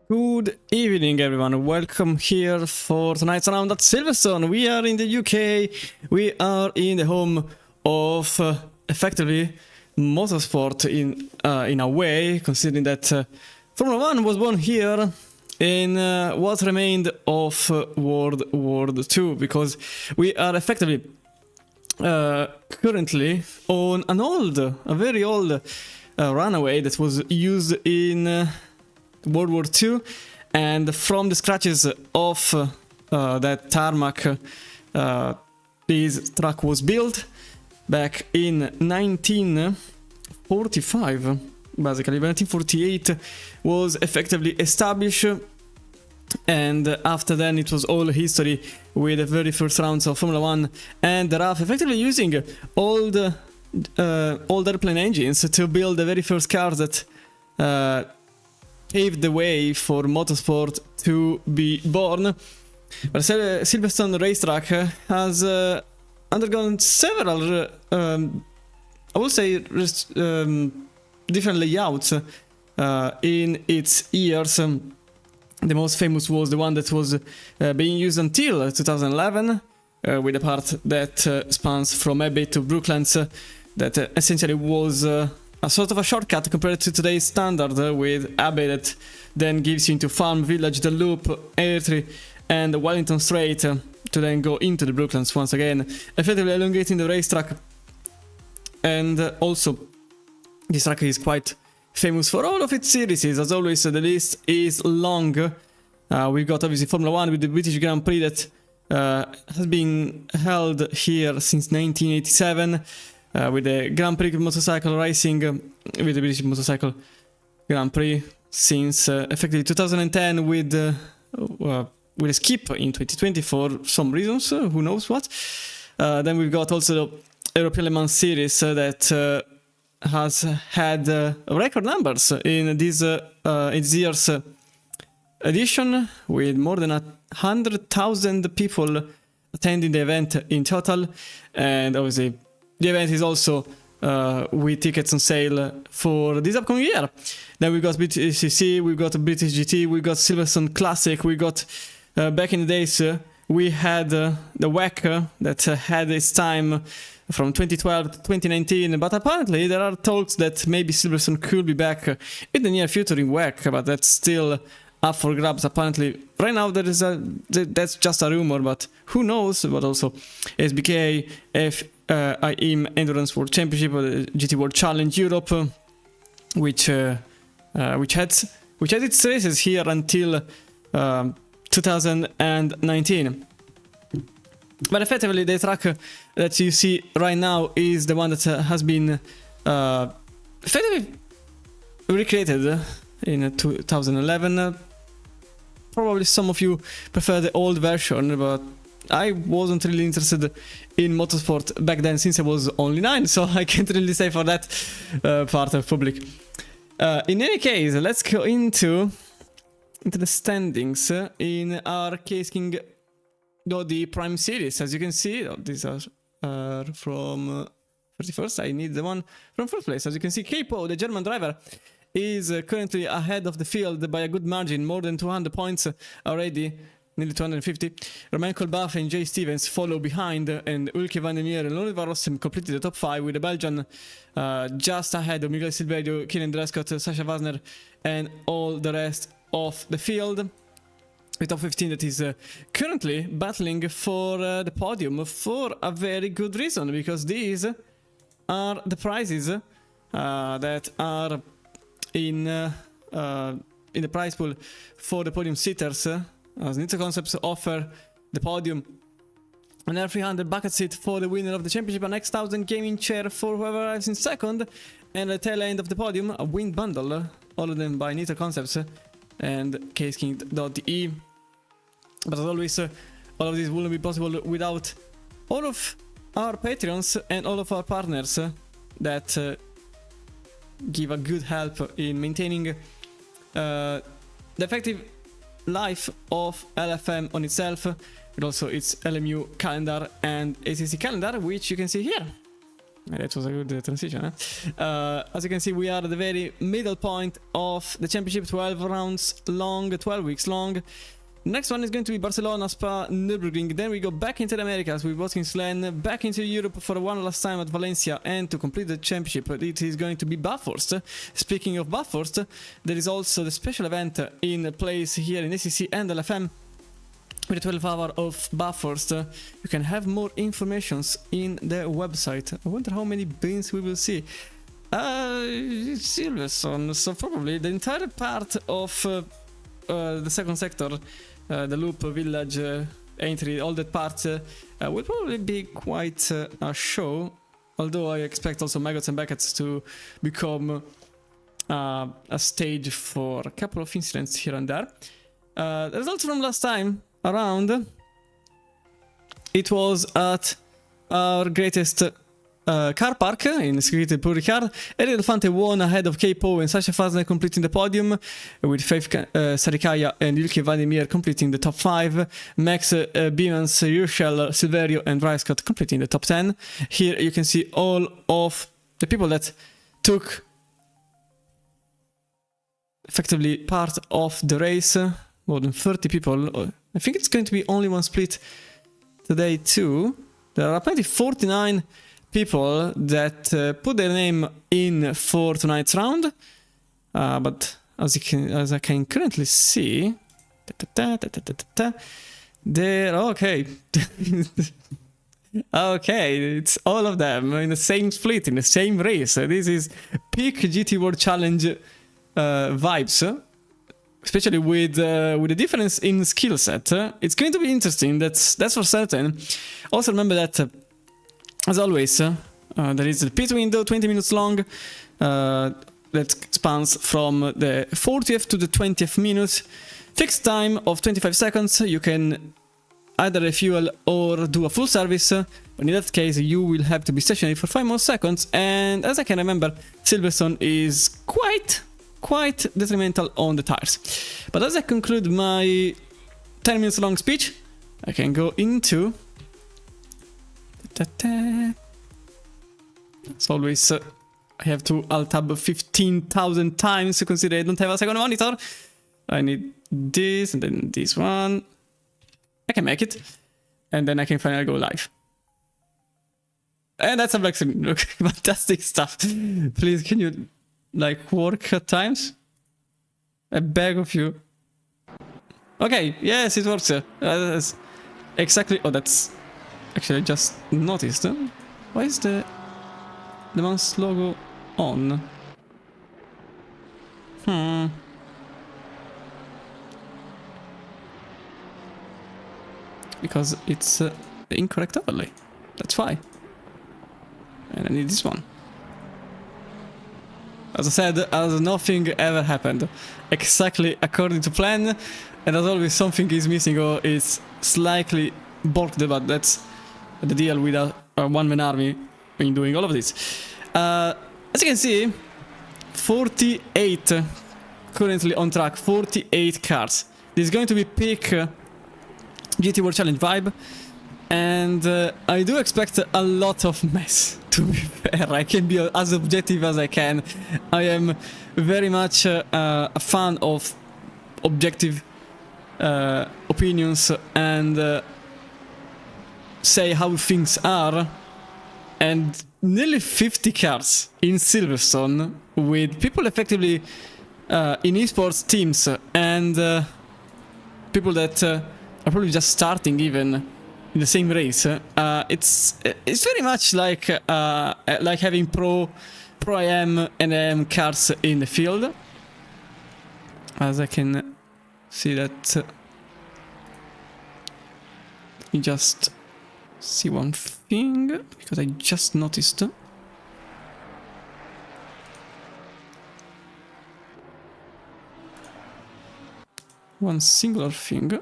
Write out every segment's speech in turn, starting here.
Good evening, everyone. Welcome here for tonight's round at Silverstone. We are in the UK. We are in the home of effectively motorsport in a way, considering that Formula 1 was born here in what remained of World War II, because we are effectively currently on a very old runaway that was used in World War II, and from the scratches of that tarmac, this track was built back in 1945. Basically, 1948 was effectively established, and after then it was all history with the very first rounds of Formula 1 and the RAF effectively using old airplane engines to build the very first cars that paved the way for motorsport to be born. But Silverstone racetrack has undergone several, I would say, different layouts in its years. The most famous was the one that was being used until 2011, with the part that spans from Abbey to Brooklands, that essentially was a sort of a shortcut compared to today's standard, with Abbey that then gives you into Farm Village, the Loop, Airtree and Wellington Straight, to then go into the Brooklands once again, effectively elongating the racetrack. And also, this track is quite famous for all of its series. As always, the list is long. We've got obviously Formula 1 with the British Grand Prix that has been held here since 1987. With the Grand Prix motorcycle racing, with the British Motorcycle Grand Prix since effectively 2010, with a skip in 2020 for some reasons, who knows what. Then we've got also the European Le Mans Series that has had record numbers in this year's edition, with more than 100,000 people attending the event in total. And obviously the event is also with tickets on sale for this upcoming year. Then we've got BTCC, we've got British GT, we've got Silverstone Classic, we got back in the days we had the WEC that had its time from 2012 to 2019, but apparently there are talks that maybe Silverstone could be back in the near future in WEC, but that's still up for grabs. Apparently right now that's just a rumor, but who knows. But also SBK, IM Endurance World Championship, or the GT World Challenge Europe, which had its races here until 2019. But effectively, the track that you see right now is the one that has been effectively recreated in 2011. Probably some of you prefer the old version, but I wasn't really interested in motorsport back then, since I was only 9, so I can't really say for that part of public. In any case, let's go into the standings in our Case King the Prime Series. As you can see, these are from 31st. I need the one from first place. As you can see, Capo, the German driver, is currently ahead of the field by a good margin, more than 200 points already, nearly 250. Romain Colbaf and Jay Stevens follow behind, and Ulke van der Meer and Oliver Rossem completed the top 5, with the Belgian just ahead of Miguel Silverio, Kylian Drescott, Sasha Wasner, and all the rest of the field. The top 15 that is currently battling for the podium for a very good reason, because these are the prizes that are in the prize pool for the podium sitters, as Nitro Concepts offer the podium an R300 bucket seat for the winner of the championship, an X1000 gaming chair for whoever arrives in second, and at the tail end of the podium a wind bundle, all of them by Nitro Concepts and CaseKing.de. But as always, all of this wouldn't be possible without all of our Patreons and all of our partners that give a good help in maintaining the effective life of LFM on itself, but also its LMU calendar and ACC calendar, which you can see here. That was a good transition, eh? As you can see, we are at the very middle point of the championship, 12 rounds long, 12 weeks long. Next one is going to be Barcelona, Spa, Nürburgring. Then we go back into the Americas with Watkins Glen, back into Europe for one last time at Valencia, and to complete the championship, it is going to be Bathurst. Speaking of Bathurst, there is also the special event in place here in ACC and LFM. With the 12 hour of Bathurst, you can have more informations in the website. I wonder how many bins we will see. Silverstone, so probably the entire part of the second sector, the loop, village, entry, all that part will probably be quite a show. Although I expect also Maggots and Beckets to become a stage for a couple of incidents here and there. The results from last time around, it was at our greatest car park in Scritte Paul Ricard. Eric Delfante won ahead of Capo and Sasha Fasner completing the podium, with Faith Sarikaya and Ilke Vladimir completing the top 5, Max Biemans, Urshel, Silverio and Ryscott completing the top 10. Here you can see all of the people that took effectively part of the race, more than 30 people. I think it's going to be only one split today too. There are apparently 49 people that put their name in for tonight's round, but as I can currently see, there. Okay, okay, it's all of them in the same split, in the same race. This is peak GT World Challenge vibes. Especially with the difference in skill set, it's going to be interesting. That's for certain. Also remember that, as always, there is the pit window, 20 minutes long, that spans from the 40th to the 20th minute. Fixed time of 25 seconds. You can either refuel or do a full service. But in that case, you will have to be stationary for 5 more seconds. And as I can remember, Silverstone is quite detrimental on the tires. But as I conclude my 10 minutes long speech, I can go into... As always, I have to alt-tab 15,000 times to consider I don't have a second monitor. I need this and then this one. I can make it. And then I can finally go live. And that's a black screen. Look, fantastic stuff. Please, can you... like work at times? I beg of you. Okay, yes, it works. Exactly. Oh, that's actually I just noticed. Why is the Mans logo on? Because it's the incorrect overlay. That's why. And I need this one. As I said, as nothing ever happened, exactly according to plan, and as always something is missing or is slightly bulked, but that's the deal with a one-man army in doing all of this. As you can see, 48 currently on track, 48 cars. This is going to be peak GT World Challenge vibe, and I do expect a lot of mess, to be fair. I can be as objective as I can. I am very much a fan of objective opinions and say how things are. And nearly 50 cars in Silverstone with people effectively in esports teams and people that are probably just starting even in the same race. It's very much like having pro AM and AM cars in the field. As I can see that. Let me just see one thing, because I just noticed. One singular thing.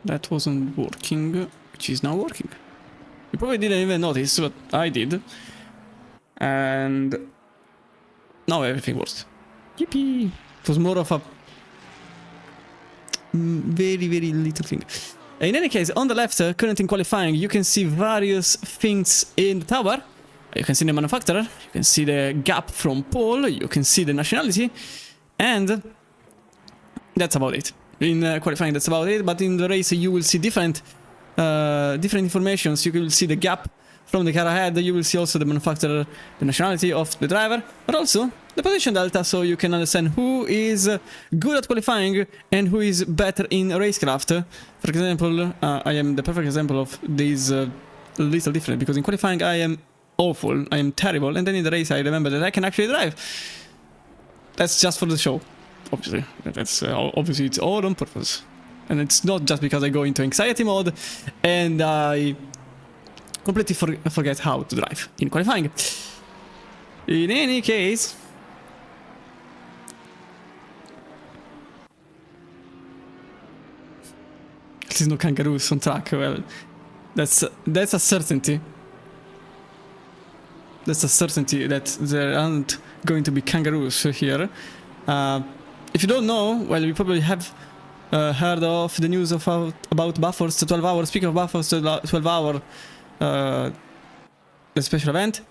That wasn't working, which is now working. You probably didn't even notice, but I did. And now everything works. Yippee! It was more of a very, very little thing. In any case, on the left, current in qualifying, you can see various things in the tower. You can see the manufacturer, you can see the gap from pole, you can see the nationality, and that's about it. In qualifying, that's about it, but in the race you will see different informations. You will see the gap from the car ahead, you will see also the manufacturer, the nationality of the driver, but also the position delta, so you can understand who is good at qualifying and who is better in racecraft. For example, I am the perfect example of this little difference, because in qualifying I am awful, I am terrible, and then in the race I remember that I can actually drive. That's just for the show, obviously. That's obviously it's all on purpose, and it's not just because I go into anxiety mode and I completely forget how to drive in qualifying. In any case, there's no kangaroos on track. Well, that's a certainty. That's a certainty that there aren't going to be kangaroos here. If you don't know, well, you probably have heard of the news about Bathurst 12 hours. Speaking of Bathurst 12 hour, the special event,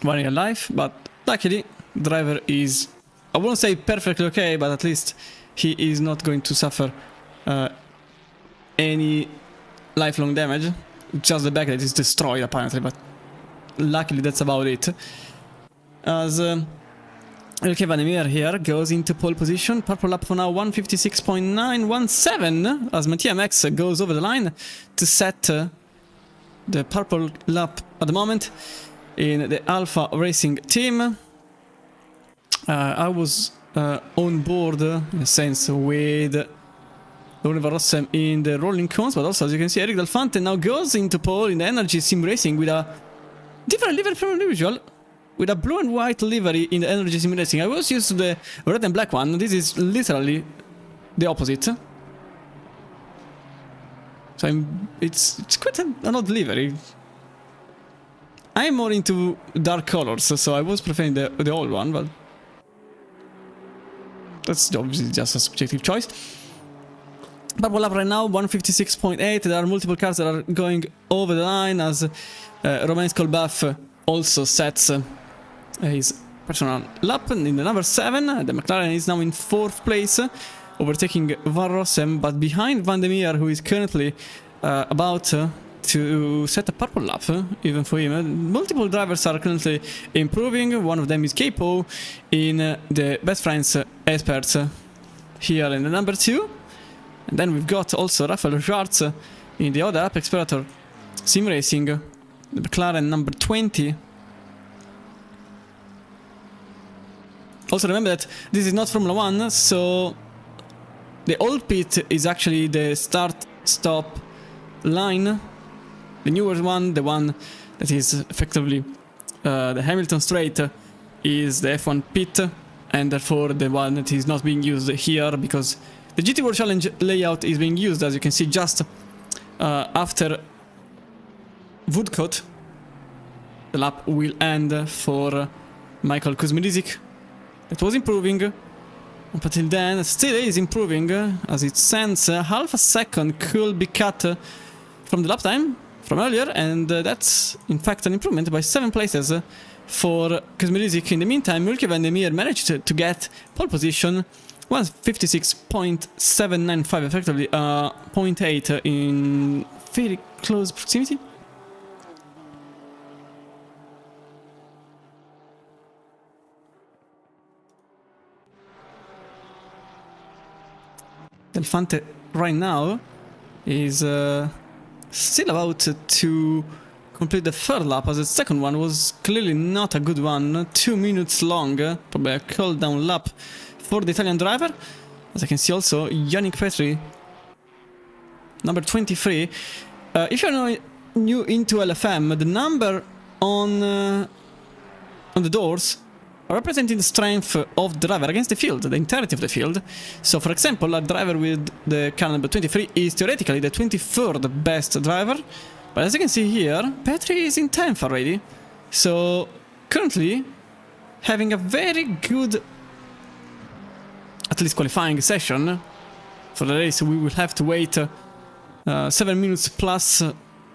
one in real life, but luckily, the driver is, I won't say perfectly okay, but at least he is not going to suffer any lifelong damage. Just the back that is destroyed apparently, but luckily that's about it. As Elke van der Meer here goes into pole position, purple lap for now 156.917, as Mattia Max goes over the line to set the purple lap at the moment in the Alpha Racing team. I was on board, in a sense, with Oliver Rossem in the rolling cones, but also, as you can see, Eric Delfante now goes into pole in the Energy Sim Racing with a different livery from the usual, with a blue and white livery in the Energy Sim Racing. I was used to the red and black one. This is literally the opposite. So it's quite an odd livery. I'm more into dark colors, so I was preferring the old one, but that's obviously just a subjective choice. Purple lap right now, 156.8. There are multiple cars that are going over the line as Romain Skolbaf also sets his personal lap in the number 7. The McLaren is now in 4th place, overtaking Van Rossem, but behind Van der Meer, who is currently about to set a purple lap, even for him. Multiple drivers are currently improving. One of them is Capo in the Best Friends experts here in the number 2. And then we've got also Rafael Jarts in the other Apex Predator Sim Racing, the McLaren number 20. Also remember that this is not Formula 1, so the old pit is actually the start-stop line. The newer one, the one that is effectively the Hamilton Straight, is the F1 pit, and therefore the one that is not being used here, because the GT World Challenge layout is being used, as you can see, just after Woodcote. The lap will end for Michael Kuzminizik. It was improving up until then, still is improving, as it sends half a second could be cut from the lap time from earlier, and that's in fact an improvement by 7 places for Kuzminizik. In the meantime, Elke van der Meer managed to get pole position, 156.795, effectively 0.8 in very close proximity. Delfante right now is still about to complete the 3rd lap, as the second one was clearly not a good one, 2 minutes long, probably a cool down lap for the Italian driver. As I can see also, Yannick Petri, number 23. If you're new into LFM, the number on the doors are representing the strength of the driver against the field, the entirety of the field. So for example, a driver with the car number 23 is theoretically the 23rd best driver, but as you can see here, Petri is in 10th already. So currently having a very good, at least qualifying session, for the race, we will have to wait 7 minutes plus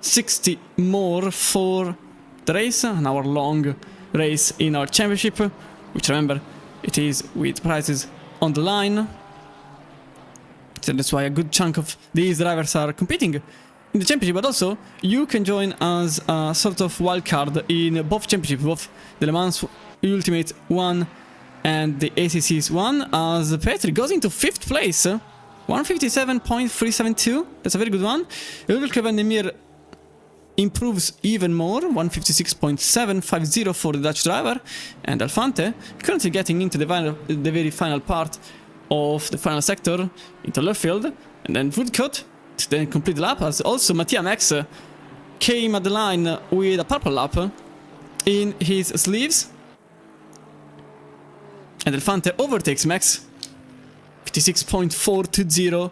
60 more for the race, an hour long race in our championship, which remember, it is with prizes on the line. So that's why a good chunk of these drivers are competing in the championship, but also you can join as a sort of wildcard in both championships, both the Le Mans Ultimate 1 and the ACC's 1, as Petri goes into 5th place, 157.372, that's a very good one. Ulrike van der Meer improves even more, 156.750 for the Dutch driver, and Alfante currently getting into the very final part of the final sector into left field, and then Woodcut to then complete the lap, as also Mattia Max came at the line with a purple lap in his sleeves, and Alfante overtakes Max, 56.420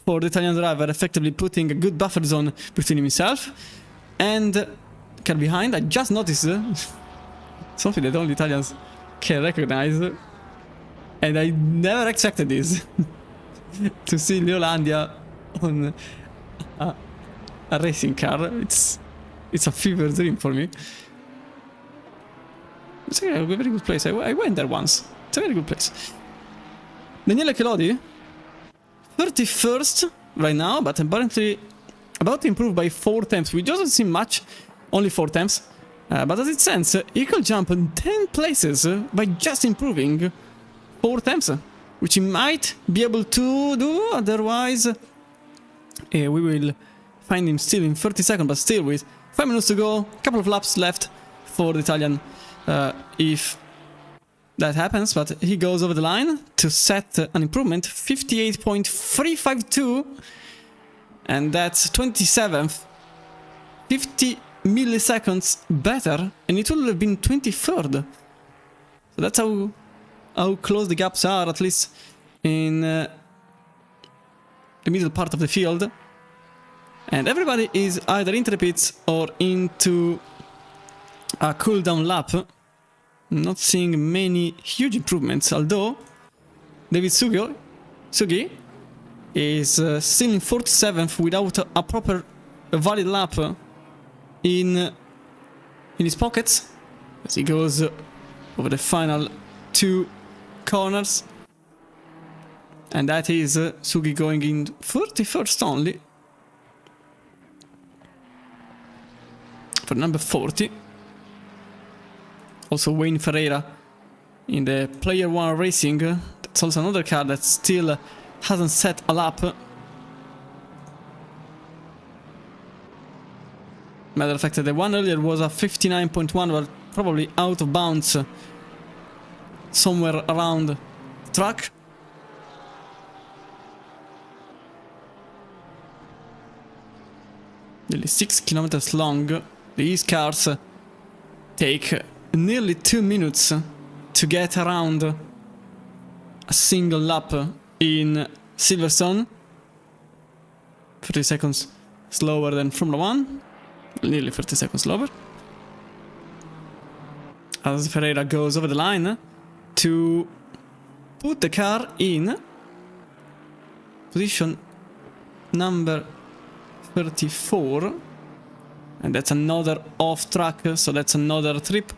for the Italian driver, effectively putting a good buffer zone between himself and the car behind. I just noticed something that only Italians can recognize, and I never expected this. To see Leolandia on a racing car, it's a fever dream for me. It's a very good place. I went there once. It's a very good place. Daniele Kelodi, 31st right now, but apparently about to improve by 4 tenths, which doesn't seem much, only 4 tenths. But as it stands, he could jump in 10 places by just improving 4 tenths, which he might be able to do, otherwise we will find him still in 32nd, but still with 5 minutes to go, a couple of laps left for the Italian if that happens, but he goes over the line to set an improvement, 58.352, and that's 27th, 50 milliseconds better, and it would have been 23rd. So that's how close the gaps are, at least in the middle part of the field. And everybody is either into the pits or into a cooldown lap. Not seeing many huge improvements, although David Sugi is still in 47th without a proper valid lap in his pockets as he goes over the final 2 corners, and that is Sugi going in 31st only for number 40. Also Wayne Ferreira in the Player 1 Racing, that's also another car that still hasn't set a lap. Matter of fact, the one earlier was a 59.1, but probably out of bounds somewhere around the track. Nearly 6 kilometers long. These cars take nearly 2 minutes to get around a single lap in Silverstone. 30 seconds slower than Formula 1. Nearly 30 seconds slower. As Ferreira goes over the line to put the car in position number 34. And that's another off track, so that's another trip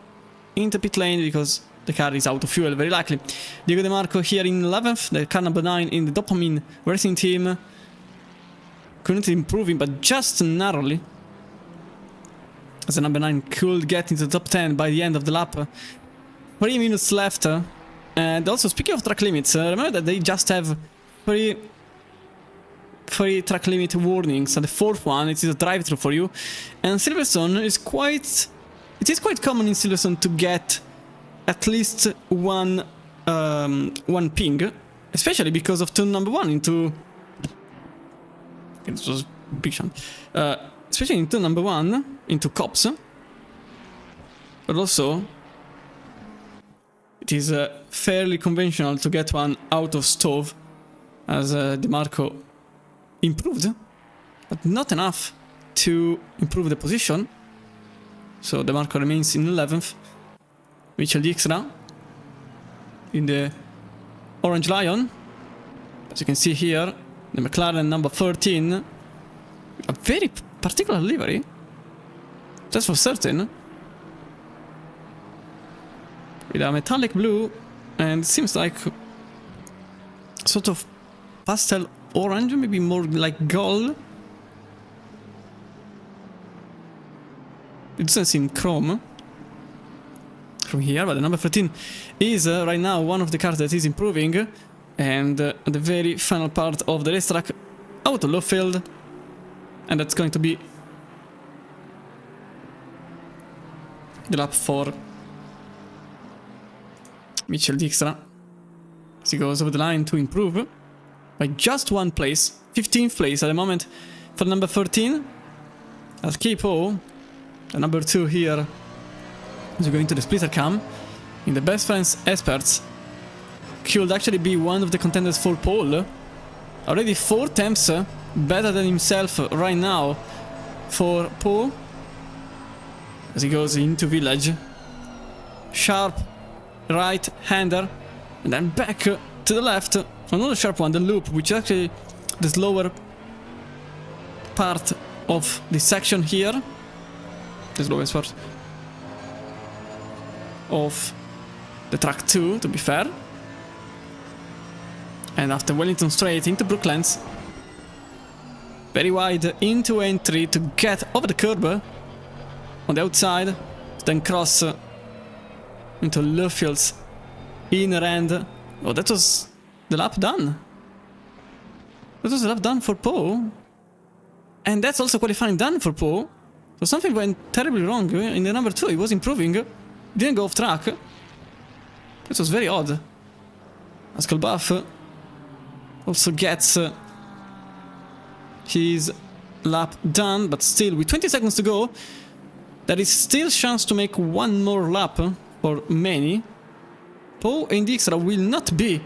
into pit lane because the car is out of fuel, very likely. Diego De Marco here in 11th, the car number 9 in the Dopamine Racing Team. Currently improving, but just narrowly, as the number 9 could get into the top 10 by the end of the lap. 3 minutes left. And also, speaking of track limits, remember that they just have 3 track limit warnings, and the 4th one, it is a drive-through for you. And Silverstone is quite... It is quite common in Silverstone to get at least one ping, especially because of turn number 1 into... It was a big shot. Especially in turn number 1 into cops. But also, it is fairly conventional to get one out of stove, as De Marco improved, but not enough to improve the position. So De Marco remains in 11th. Michel Dijkstra in the Orange Lion, as you can see here, the McLaren number 13. A very particular livery. That's for certain. With a metallic blue, and it seems like sort of pastel orange, maybe more like gold. It doesn't seem chrome from here, but the number 13 is right now one of the cars that is improving, and the very final part of the racetrack out of low field, and that's going to be the lap for Mitchell Dijkstra as he goes over the line to improve by just one place, 15th place at the moment for number 13. As Capo, the number 2 here, is going to the splitter cam. In the best friends experts, could actually be one of the contenders for pole. Already 4 attempts better than himself right now for Poe as he goes into village. Sharp right hander, and then back to the left. Another sharp one, the loop, which is actually the slower part of this section here. The slowest part of the track 2, to be fair. And after Wellington Straight into Brooklands, very wide into entry to get over the curb on the outside, then cross into Lowfield's inner end. Oh, that was the lap done. That was the lap done for Poe. And that's also qualifying done for Poe. So something went terribly wrong in the number 2. He was improving, didn't go off track. This was very odd. As Kalbaf also gets his lap done, but still with 20 seconds to go, there is still chance to make one more lap for many. Poe and Dijkstra will not be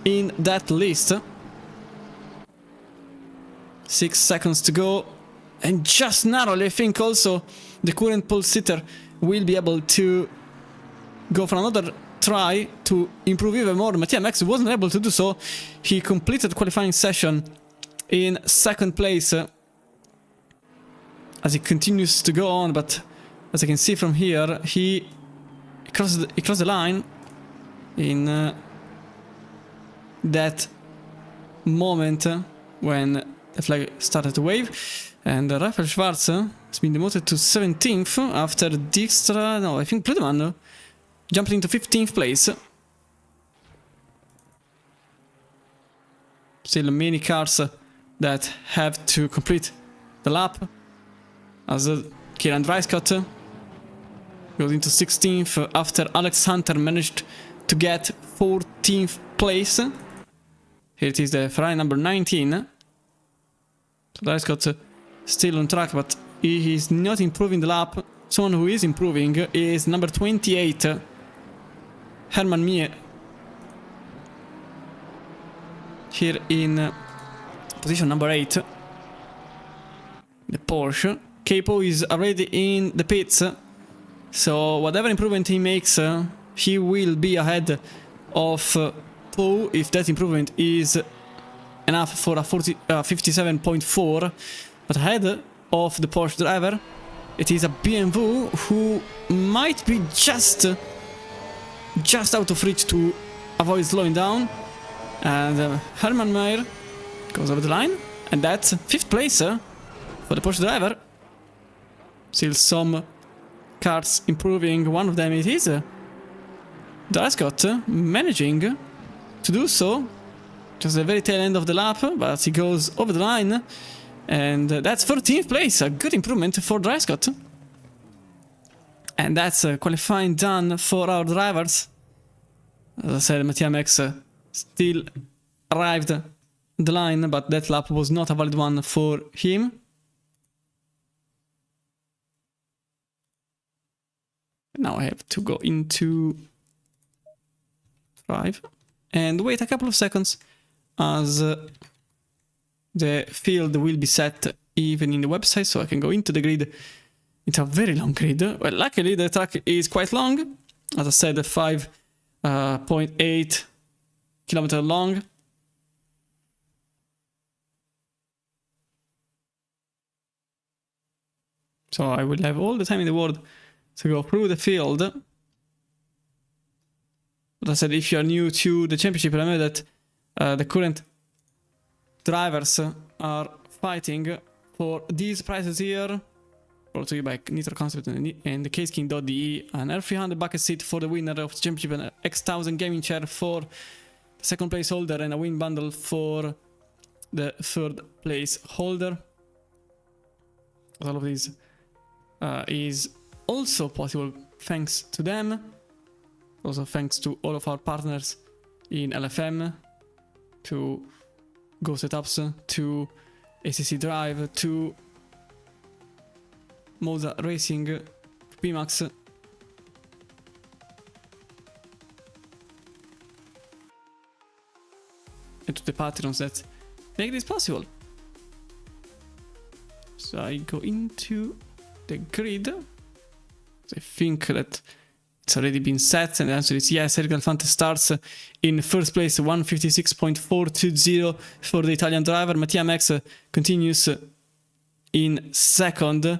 in that list. 6 seconds to go, and just narrowly I think also the current pole sitter will be able to go for another try to improve even more. Mattia Max wasn't able to do so. He completed the qualifying session in 2nd place as he continues to go on, but as I can see from here, he crossed the line in that moment when the flag started to wave, and Rafael Schwarz has been demoted to 17th after Dijkstra, no, I think Pludeman jumped into 15th place. Still many cars that have to complete the lap, as Kieran Dryscott goes into 16th after Alex Hunter managed to get 14th place. Here it is, the Ferrari number 19. So Dryscott still on track, but he is not improving the lap. Someone who is improving is number 28, Herman Mie. Here in position number 8, the Porsche. Capo is already in the pits, so whatever improvement he makes, he will be ahead of Poe if that improvement is enough for a 57.4. But ahead of the Porsche driver, it is a BMW who might be just out of reach to avoid slowing down. And Herman Meyer goes over the line, and that's 5th place for the Porsche driver. Still some cars improving. One of them it is Dryscott managing to do so. Just the very tail end of the lap, but he goes over the line, and that's 13th place. A good improvement for Dryscott. And that's qualifying done for our drivers. As I said, Mattia Max still arrived on the line, but that lap was not a valid one for him. Now I have to go into drive and wait a couple of seconds as the field will be set even in the website, so I can go into the grid. It's a very long grid. Well, luckily the track is quite long. As I said, 5.8 kilometers long. So I will have all the time in the world to go through the field. But I said, if you are new to the championship, remember that the current drivers are fighting for these prizes here. Brought to you by Nitro Concept and the Kskin.de. An R300 bucket seat for the winner of the championship, an X1000 gaming chair for the second place holder, and a win bundle for the third place holder. All of these is also possible thanks to them. Also thanks to all of our partners in LFM, to Go Setups, to ACC Drive, to Moza Racing, PMAX, and to the patrons that make this possible. So I go into the grid. I think that it's already been set, and the answer is yes. Eric Alfante starts in first place, 156.420 for the Italian driver. Mattia Max continues in second,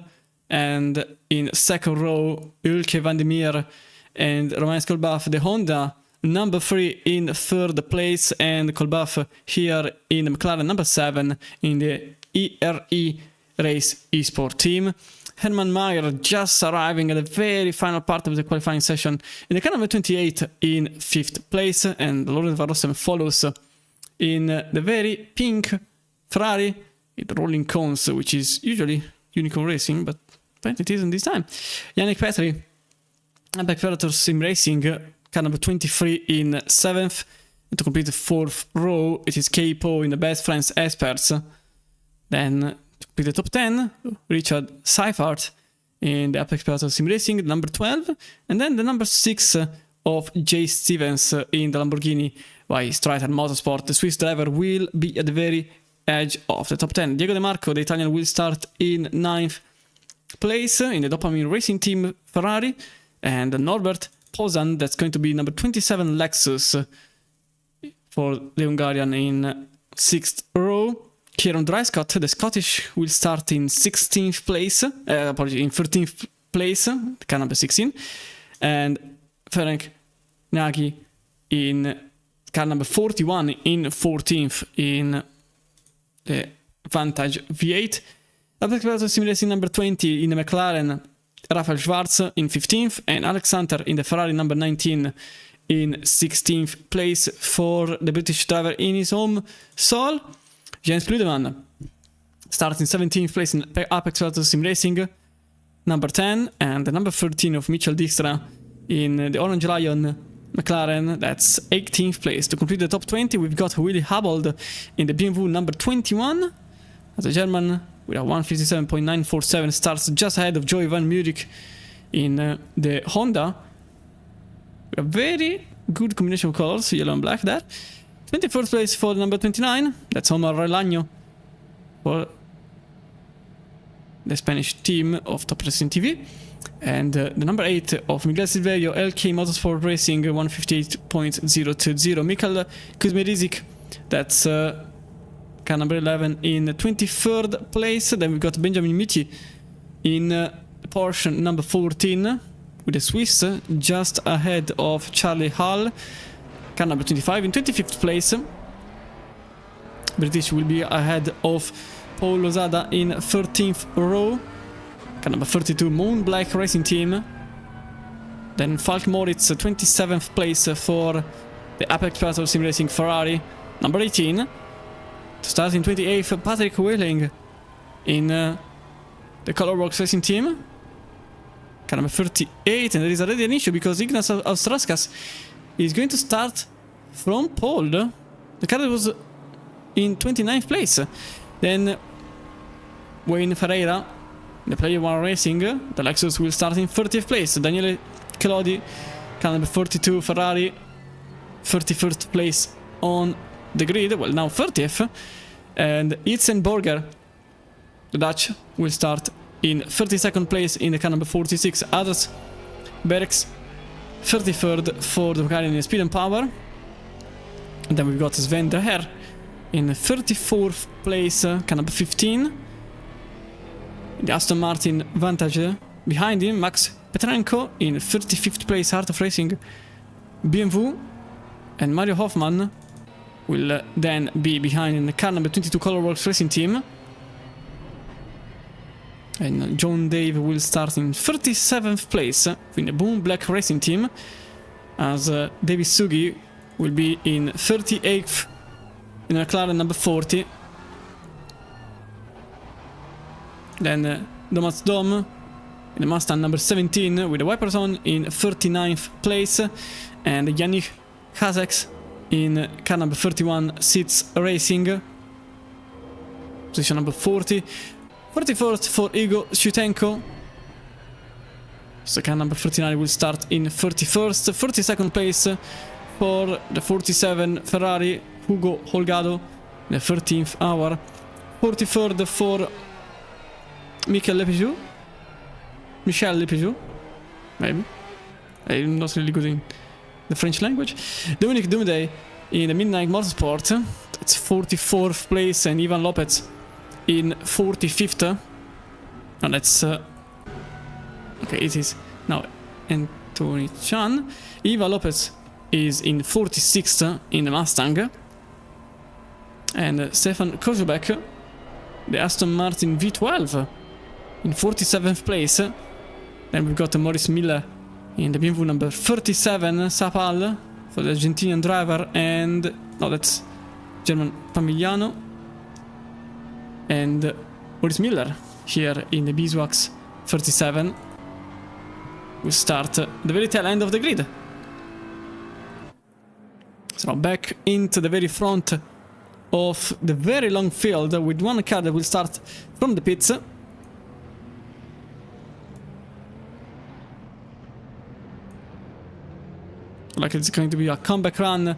and in second row, Ulke van der Meer and Romain Kolbaf, the Honda number 3 in third place, and Kolbaf here in the McLaren number 7 in the ERE Race Esport team. Herman Mayer just arriving at the very final part of the qualifying session in the car number 28 in 5th place, and Lorenz Van Rossem follows in the very pink Ferrari with rolling cones, which is usually Unicorn Racing, but apparently it isn't this time. Yannick Petri, Apex Predators Sim Racing, car number 23 in 7th, and to complete the 4th row, it is Capo in the Best Friends Experts. Then to complete the top 10, Richard Seifert in the Apex Predators Sim Racing, number 12, and then the number 6 of Jay Stevens in the Lamborghini by Strider Motorsport. The Swiss driver will be at the very edge of the top 10. Diego De Marco, the Italian, will start in 9th place in the Dopamine Racing Team Ferrari, and Norbert Pozan, that's going to be number 27 Lexus for the Hungarian in 6th row. Kieron Dryscott, the Scottish, will start in 16th place, in 13th place, car number 16, and Ferenc Nagy in car number 41 in 14th in the Vantage V8. Apex Predators Sim Racing number 20 in the McLaren, Rafael Schwarz in 15th, and Alex Hunter in the Ferrari number 19 in 16th place for the British driver in his home soil. Jens Bludemann starts in 17th place in Apex Predators Sim Racing, number 10, and the number 13 of Mitchell Dijkstra in the Orange Lion McLaren, that's 18th place. To complete the top 20, we've got Willy Habold in the BMW number 21, as a German with a 157.947, starts just ahead of Joey Van Murich in the Honda. A very good combination of colors, yellow and black there. 21st place for the number 29, that's Omar Relaño for the Spanish team of Top Racing TV. And the number 8 of Miguel Silverio, LK Motorsport Racing, 158.020. Mikhail Kuzmirizik, that's car number 11 in 23rd place. Then we've got Benjamin Mitti in Porsche number 14 with a Swiss, just ahead of Charlie Hall. Car number 25 in 25th place. British will be ahead of Paul Lozada in 13th row. Car number 32, Moon Black Racing Team. Then Falk Moritz, 27th place for the Apex Predators Sim Racing Ferrari. Number 18. To start in 28th, Patrick Wheeling in the Colorbox Racing Team. Car number 38, and there is already an issue because Ignas Austraskas is going to start from pole. The car was in 29th place. Then Wayne Ferreira, the Player One Racing, the Lexus, will start in 30th place. Daniele Kelodi, car number 42, Ferrari, 31st place on the grid, well now 30th. And Itzen Borger, the Dutch, will start in 32nd place in the car number 46. Others, Berks, 33rd for the Hungarian Speed and Power. And then we've got Sven de Her in 34th place, car number 15. The Aston Martin vantage. Behind him, Max Petrenko in 35th place, Art of Racing BMW. And Mario Hoffman will then be behind in the car number 22 Colorworks Racing Team. And John Dave will start in 37th place in the Boom Black Racing Team, as David Sugi will be in 38th in McLaren number 40. Then Thomas Dom in the Mustang number 17 with the wipers on in 39th place, and Yannick Hazex in car number 31 Seats Racing, position number 40. 41st for Igor Shutenko. So car number 39 will start in 31st. 42nd place for the 47 Ferrari, Hugo Holgado, the 13th hour. 43rd for Michel Lepijou. Maybe. I'm not really good in the French language. Dominic Dumday in the Midnight Motorsport. That's 44th place, and Ivan Lopez in 45th. And that's okay, it is now Anthony Chan. Ivan Lopez is in 46th in the Mustang. And Stefan Kozubek, the Aston Martin V12, in 47th place. Then we've got Maurice Miller in the BMW number 37, Sapal, for the Argentinian driver, and no, that's German Famigliano. And Maurice Miller here in the Beeswax 37 will start the very tail end of the grid. So now back into the very front of the very long field with one car that will start from the pits. Like it's going to be a comeback run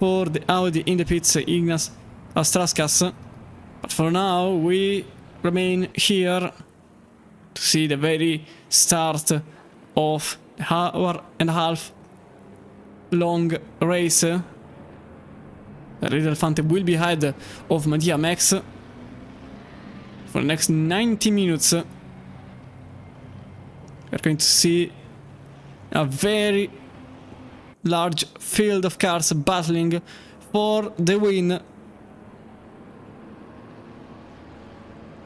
for the Audi in the pits, Ignas Astraskas. But for now, we remain here to see the very start of the hour-and-a-half long race. Riddle Fante will be ahead of Madia Max for the next 90 minutes. We're going to see a very large field of cars battling for the win.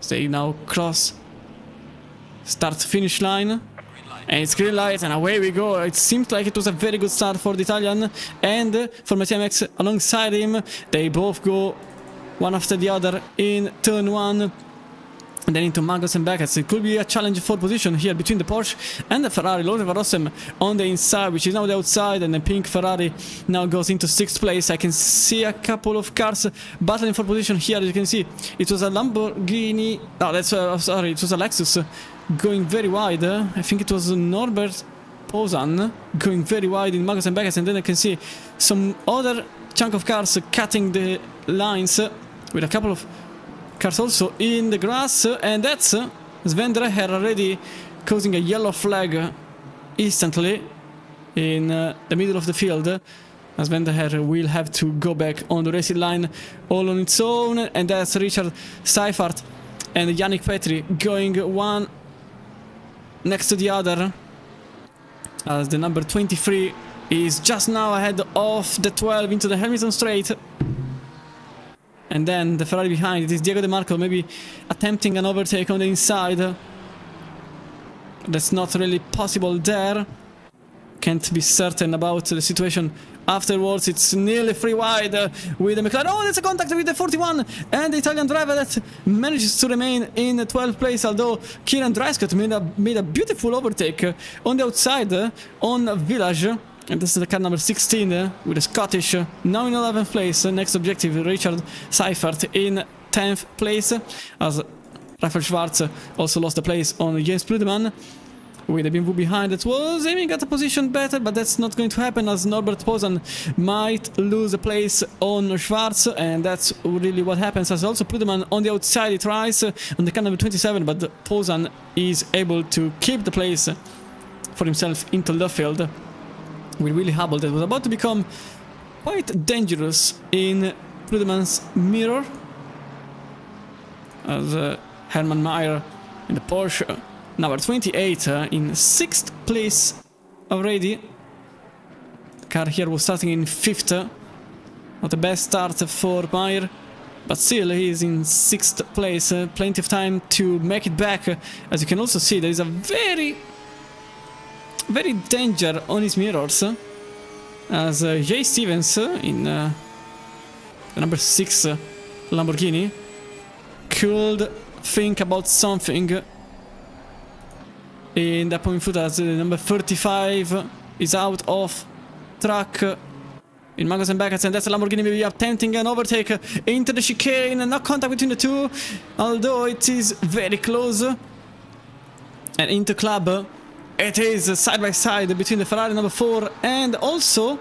They now cross start-finish line, and it's green light, and away we go. It seems like it was a very good start for the Italian, and for Mattia Max alongside him. They both go one after the other in turn 1, and then into Magnussen and Beckett. So it could be a challenge for position here between the Porsche and the Ferrari. Lotte Rossem on the inside, which is now the outside, and the pink Ferrari now goes into 6th place. I can see a couple of cars battling for position here. As you can see, it was a Lamborghini. Oh, that's sorry, it was a Lexus going very wide. I think it was Norbert Pozan going very wide in Magnussen and Beckett, and then I can see some other chunk of cars cutting the lines with a couple of cars also in the grass, and that's Sven Dreher already causing a yellow flag instantly in the middle of the field. As Sven Dreher will have to go back on the racing line all on its own, and that's Richard Seifert and Yannick Petri going one next to the other, as the number 23 is just now ahead of the 12 into the Hamilton Straight. And then the Ferrari behind it is Diego De Marco, maybe attempting an overtake on the inside. That's not really possible there. Can't be certain about the situation afterwards. It's nearly free wide with the McLaren. Oh, there's a contact with the 41 and the Italian driver that manages to remain in 12th place, although Kieran Dreiskott made a beautiful overtake on the outside on Village. And this is the car number 16 with the Scottish now in 11th place. Next objective, Richard Seifert in 10th place, as Rafael Schwarz also lost the place on Jens Pludeman with the BMW behind that was aiming at a position better, but that's not going to happen, as Norbert Pozan might lose a place on Schwarz, and that's really what happens, as also Pludeman on the outside. He tries on the car number 27, but Pozan is able to keep the place for himself into the field. With Willy Hubble, that was about to become quite dangerous in Pludeman's mirror, as Hermann Mayer in the Porsche number 28 in 6th place already. The car here was starting in 5th. Not the best start for Meyer, but still he is in 6th place. Plenty of time to make it back. As you can also see, there is a very danger on his mirrors. As Jay Stevens in the number 6 Lamborghini could think about something in the point foot, as number 35 is out of track in Magnussen Beckett, and that's a Lamborghini maybe attempting an overtake into the chicane, no contact between the two, although it is very close. And into club, it is side by side between the Ferrari number 4 and also,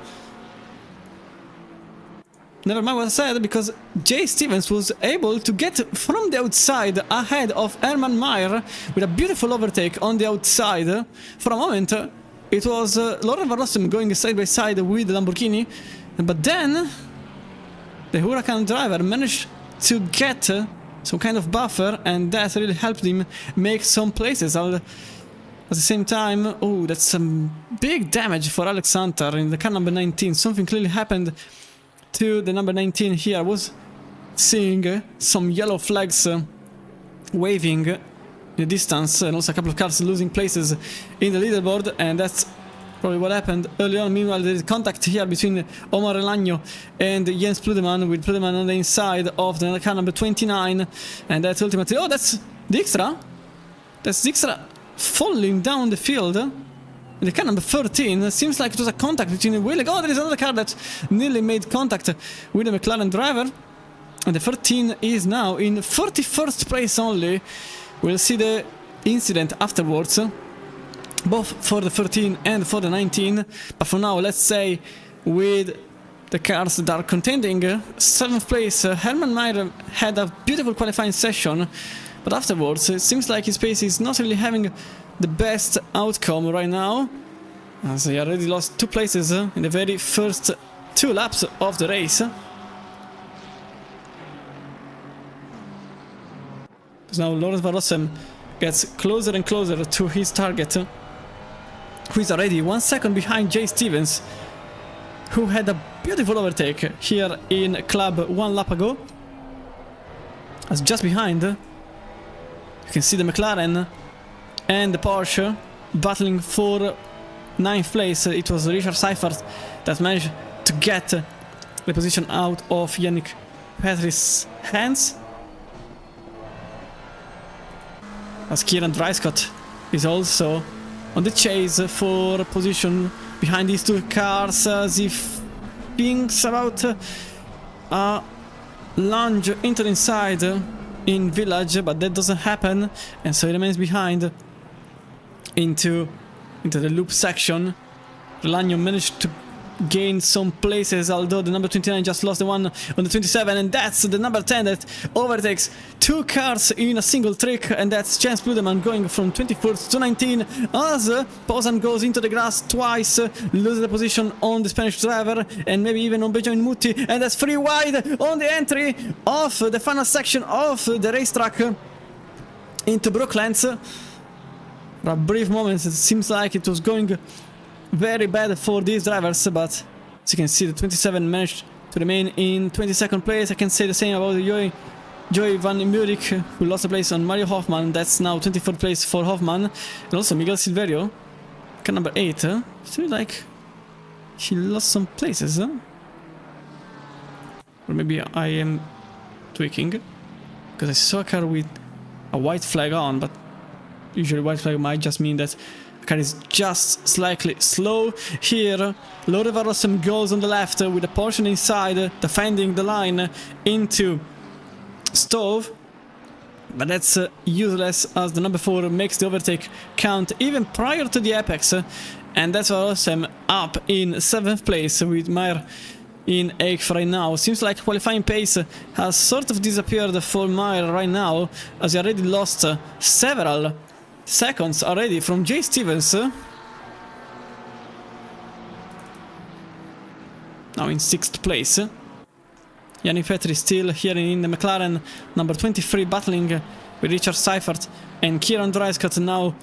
never mind what I said, because Jay Stevens was able to get from the outside ahead of Hermann Maier with a beautiful overtake on the outside. For a moment, it was Loren Van Rossum going side by side with the Lamborghini, but then the Huracan driver managed to get some kind of buffer, and that really helped him make some places. At the same time, oh, that's some big damage for Alex Santar in the car number 19. Something clearly happened to the number 19 here. I was seeing some yellow flags waving in the distance, and also a couple of cars losing places in the leaderboard, and that's probably what happened early on. Meanwhile, there is contact here between Omar Elaño and Jens Pludeman, with Pludeman on the inside of the car number 29, and that's ultimately, oh, that's Dijkstra. That's Dijkstra falling down the field. The car number 13, seems like it was a contact between the wheel. Oh, there is another car that nearly made contact with the McLaren driver. And the 13 is now in 41st place only. We'll see the incident afterwards, both for the 13 and for the 19. But for now, let's say with the cars that are contending 7th place, Hermann Maier had a beautiful qualifying session. But afterwards, it seems like his pace is not really having the best outcome right now, as he already lost 2 places in the very first 2 laps of the race. So now Lorenz Van Rossum gets closer and closer to his target, who is already 1 second behind Jay Stevens, who had a beautiful overtake here in club 1 lap ago. As just behind, you can see the McLaren and the Porsche battling for 9th place. It was Richard Seifert that managed to get the position out of Yannick Petri's hands. As Kieran Dreiskott is also on the chase for position behind these 2 cars, as he thinks about a lunge into the inside in Village, but that doesn't happen, and so he remains behind into the loop section. Elaño managed to gain some places, although the number 29 just lost the one on the 27, and that's the number 10 that overtakes 2 cars in a single trick, and that's Jens Pludeman going from 24th to 19 as Pozan goes into the grass twice, loses the position on the Spanish driver and maybe even on Benjamin Mutti, and that's 3 wide on the entry of the final section of the racetrack into Brooklands. For a brief moment it seems like it was going very bad for these drivers, but as you can see, the 27 managed to remain in 22nd place. I can say the same about Joey van Murich, who lost a place on Mario Hoffman. That's now 24th place for Hoffman. And also Miguel Silverio, car number 8. Still like he lost some places. Or maybe I am tweaking, because I saw a car with a white flag on, but usually white flag might just mean that the car is just slightly slow. Here, Loren Van Rossum goes on the left with a Porsche inside, defending the line into Stove. But that's useless, as the number 4 makes the overtake count even prior to the apex. And that's Van Rossum up in 7th place with Maier in 8th right now. Seems like qualifying pace has sort of disappeared for Maier right now, as he already lost several seconds already from Jay Stevens. Now in 6th place. Yannick Petri still here in the McLaren number 23, battling with Richard Seifert and Kieran Dreiskott now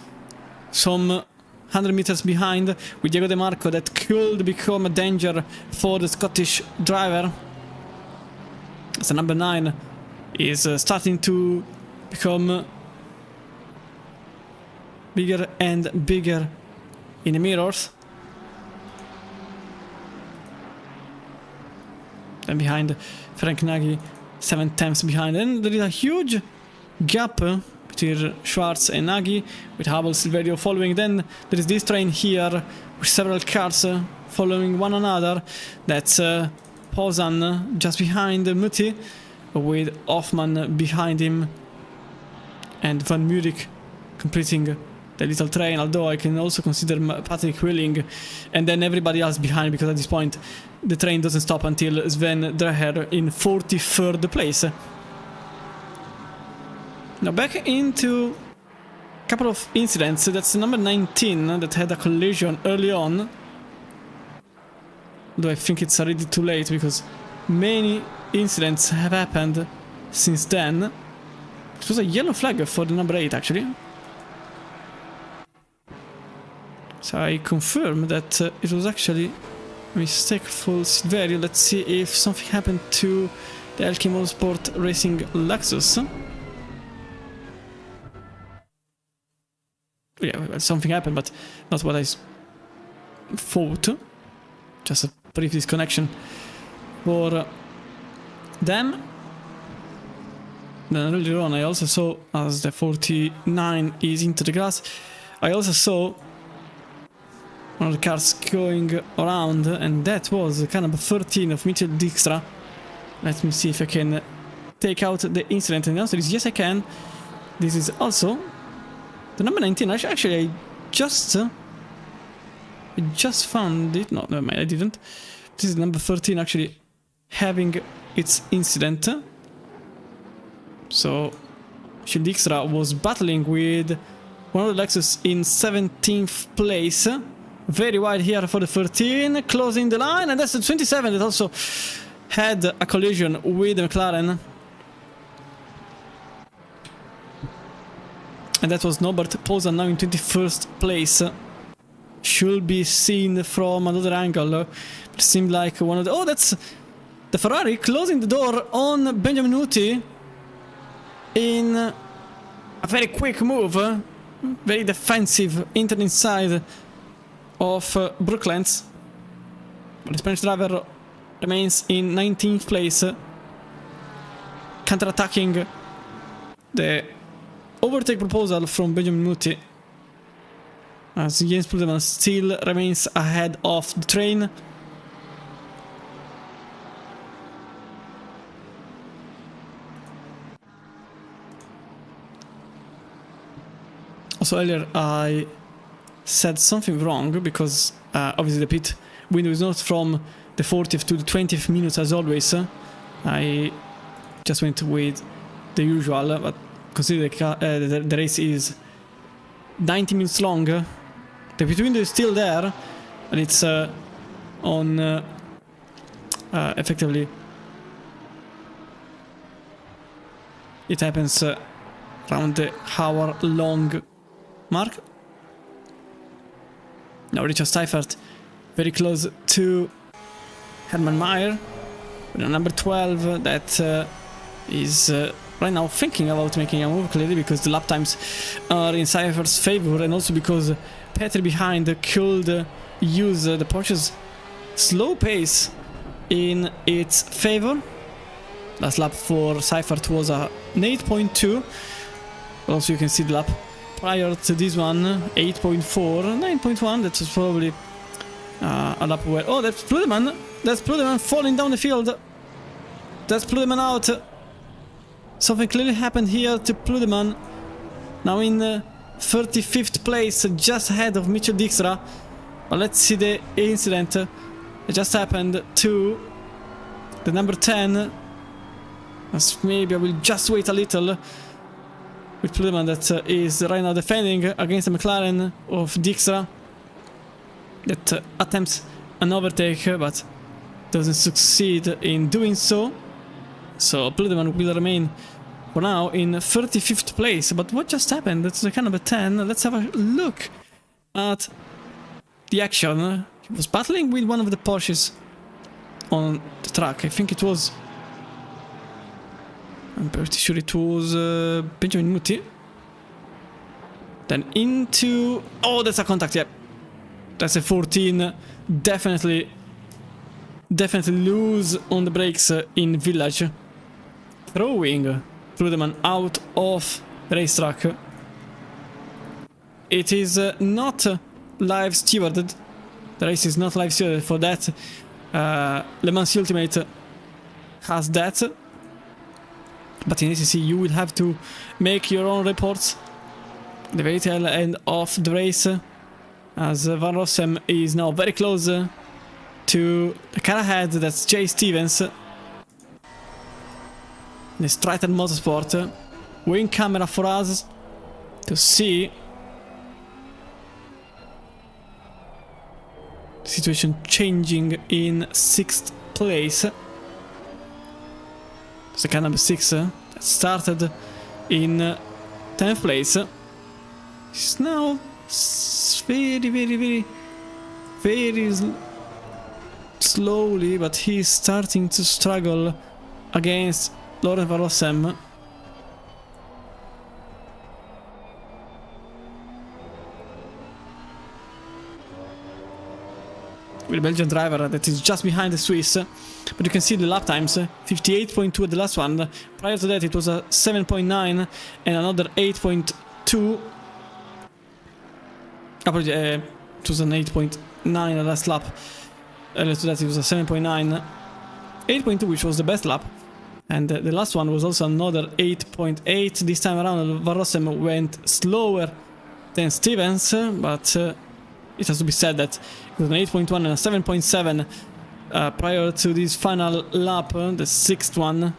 some 100 meters behind, with Diego De Marco that could become a danger for the Scottish driver. So number 9 is starting to become bigger and bigger in the mirrors. And behind Frank Nagy, 7 tenths behind. And there is a huge gap between Schwarz and Nagy, with Hubble, Silverio following. Then there is this train here with several cars following one another. That's Pozan just behind Mutti, with Hoffman behind him, and Van Murik completing the little train, although I can also consider Patrick Willing, and then everybody else behind, because at this point the train doesn't stop until Sven Dreher in 43rd place. Now back into a couple of incidents. That's number 19 that had a collision early on, though I think it's already too late because many incidents have happened since then. It was a yellow flag for the number 8 actually. So I confirm that it was actually a mistake for Silverio. Let's see if something happened to the LK Motorsport Racing Lexus. Yeah, well, something happened, but not what I thought. Just a brief disconnection for them. Then earlier on I also saw, as the 49 is into the grass, I also saw one of the cars going around, and that was car number 13 of Mitchell Dijkstra. Let me see if I can take out the incident, and the answer is yes I can. This is also the number 19. Actually I just found it. No, never mind, I didn't. This is number 13 actually having its incident. So Mitchell Dijkstra was battling with one of the Lexus in 17th place. Very wide here for the 13, closing the line, and that's the 27 that also had a collision with the McLaren. And that was Norbert Pozan, now in 21st place. Should be seen from another angle. It seemed like one of the... Oh, that's the Ferrari closing the door on Benjamin Hutti in a very quick move. Very defensive, entered inside of Brooklands. The Spanish driver remains in 19th place, counter-attacking the overtake proposal from Benjamin Mutti, as Jens Pludeman still remains ahead of the train. Also earlier I said something wrong, because obviously the pit window is not from the 40th to the 20th minutes as always. I just went with the usual, but consider the race is 90 minutes long. The pit window is still there, and it's on effectively it happens around the hour-long mark. Now Richard Seifert very close to Hermann Maier with a number 12 that is right now thinking about making a move, clearly because the lap times are in Seifert's favor, and also because Petri behind could use the Porsche's slow pace in its favor. Last lap for Seifert was an 8.2, but also you can see the lap prior to this one, 8.4, 9.1, that was probably a lap where... Oh, that's Pludeman! That's Pludeman falling down the field! That's Pludeman out! Something clearly happened here to Pludeman. Now in 35th place, just ahead of Mitchell Dijkstra. But let's see the incident that just happened to the number 10. As maybe I will just wait a little with Pludeman that is right now defending against the McLaren of Dijkstra that attempts an overtake but doesn't succeed in doing so. So Pludeman will remain for now in 35th place. But what just happened? That's the car number 10. Let's have a look at the action. He was battling with one of the Porsches on the track. I think it was... I'm pretty sure it was Benjamin Muti. Then into... Oh, that's a contact, yeah. That's a 14. Definitely lose on the brakes in Village. Throwing through the man out of the racetrack. It is not live stewarded. The race is not live stewarded for that. Le Mans Ultimate has that. But in ACC you will have to make your own reports. The very tail end of the race. As Van Rossem is now very close to the car ahead. That's Jay Stevens. The Stratton Motorsport. Wing camera for us to see the situation changing in 6th place. It's the car number 6 that started in 10th place. It's now very slowly, but he's starting to struggle against Laurent Van Rossem. With a Belgian driver that is just behind the Swiss, but you can see the lap times, 58.2 at the last one. Prior to that it was a 7.9 and another 8.2. It was an 8.9 the last lap. Earlier to that it was a 7.9. 8.2, which was the best lap. And the last one was also another 8.8. This time around Van Rossem went slower than Stevens, but it has to be said that it was an 8.1 and a 7.7 prior to this final lap, the 6th one.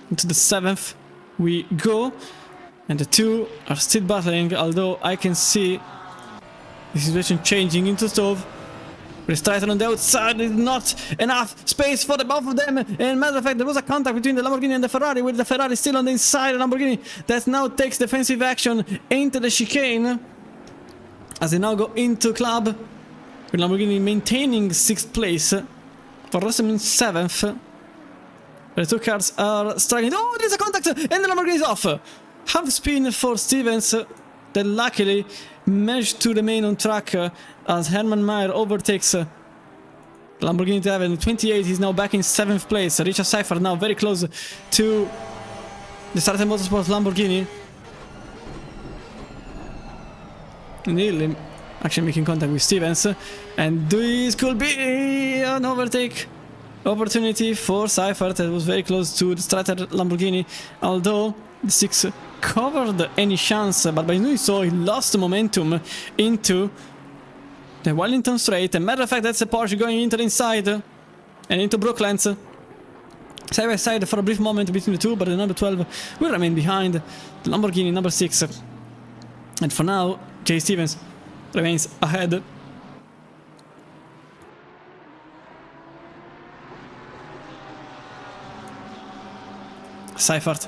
Into the 7th we go, and the two are still battling, although I can see the situation changing into stove. With Stratton on the outside, there's not enough space for the both of them. And matter of fact, there was a contact between the Lamborghini and the Ferrari, with the Ferrari still on the inside. The Lamborghini that now takes defensive action into the chicane as they now go into club. With Lamborghini maintaining 6th place, Van Rossem in 7th. The two cars are struggling. Oh, there's a contact, and the Lamborghini is off. Half spin for Stevens, that luckily managed to remain on track as Hermann Maier overtakes Lamborghini driver in 28. He's now back in 7th place. Richard Seifert now very close to the Stratton Motorsport Lamborghini. Nearly actually making contact with Stevens, and this could be an overtake opportunity for Seifert. That was very close to the Stratton Lamborghini, although the 6 covered any chance, but by doing so he lost the momentum into the Wellington Straight. And matter of fact, that's a Porsche going into the inside and into Brooklands. Side by side for a brief moment between the two, but the number 12 will remain behind the Lamborghini number 6. And for now, Jay Stevens remains ahead. Seifert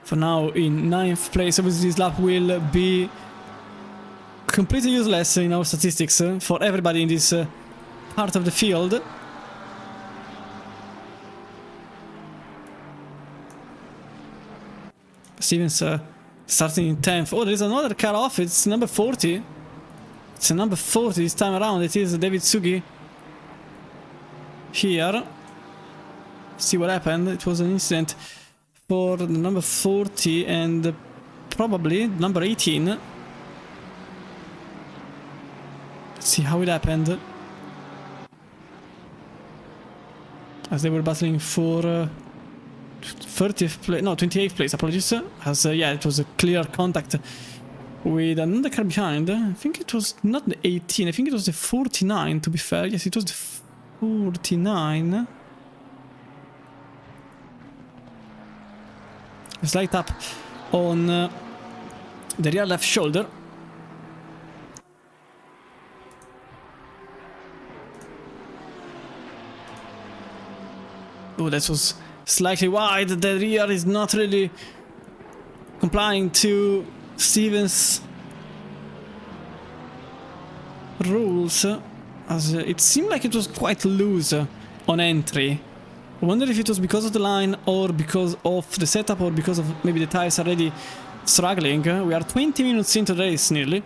for now in 9th place. Obviously this lap will be completely useless in our statistics for everybody in this part of the field. Stevens starting in 10th. Oh, there is another car off. It's number 40. It's a number 40 this time around. It is David Sugi here. See what happened. It was an incident for the number 40 and probably number 18. Let's see how it happened. As they were battling for 30th place, no, 28th place, apologies. As yeah, it was a clear contact with another car behind. I think it was not the 18, I think it was the 49 to be fair. Yes, it was the 49. A slight tap on the rear left shoulder. Oh, that was slightly wide. The rear is not really complying to Stevens' rules, as it seemed like it was quite loose on entry. I wonder if it was because of the line, or because of the setup, or because of maybe the tires already struggling. We are 20 minutes into the race nearly.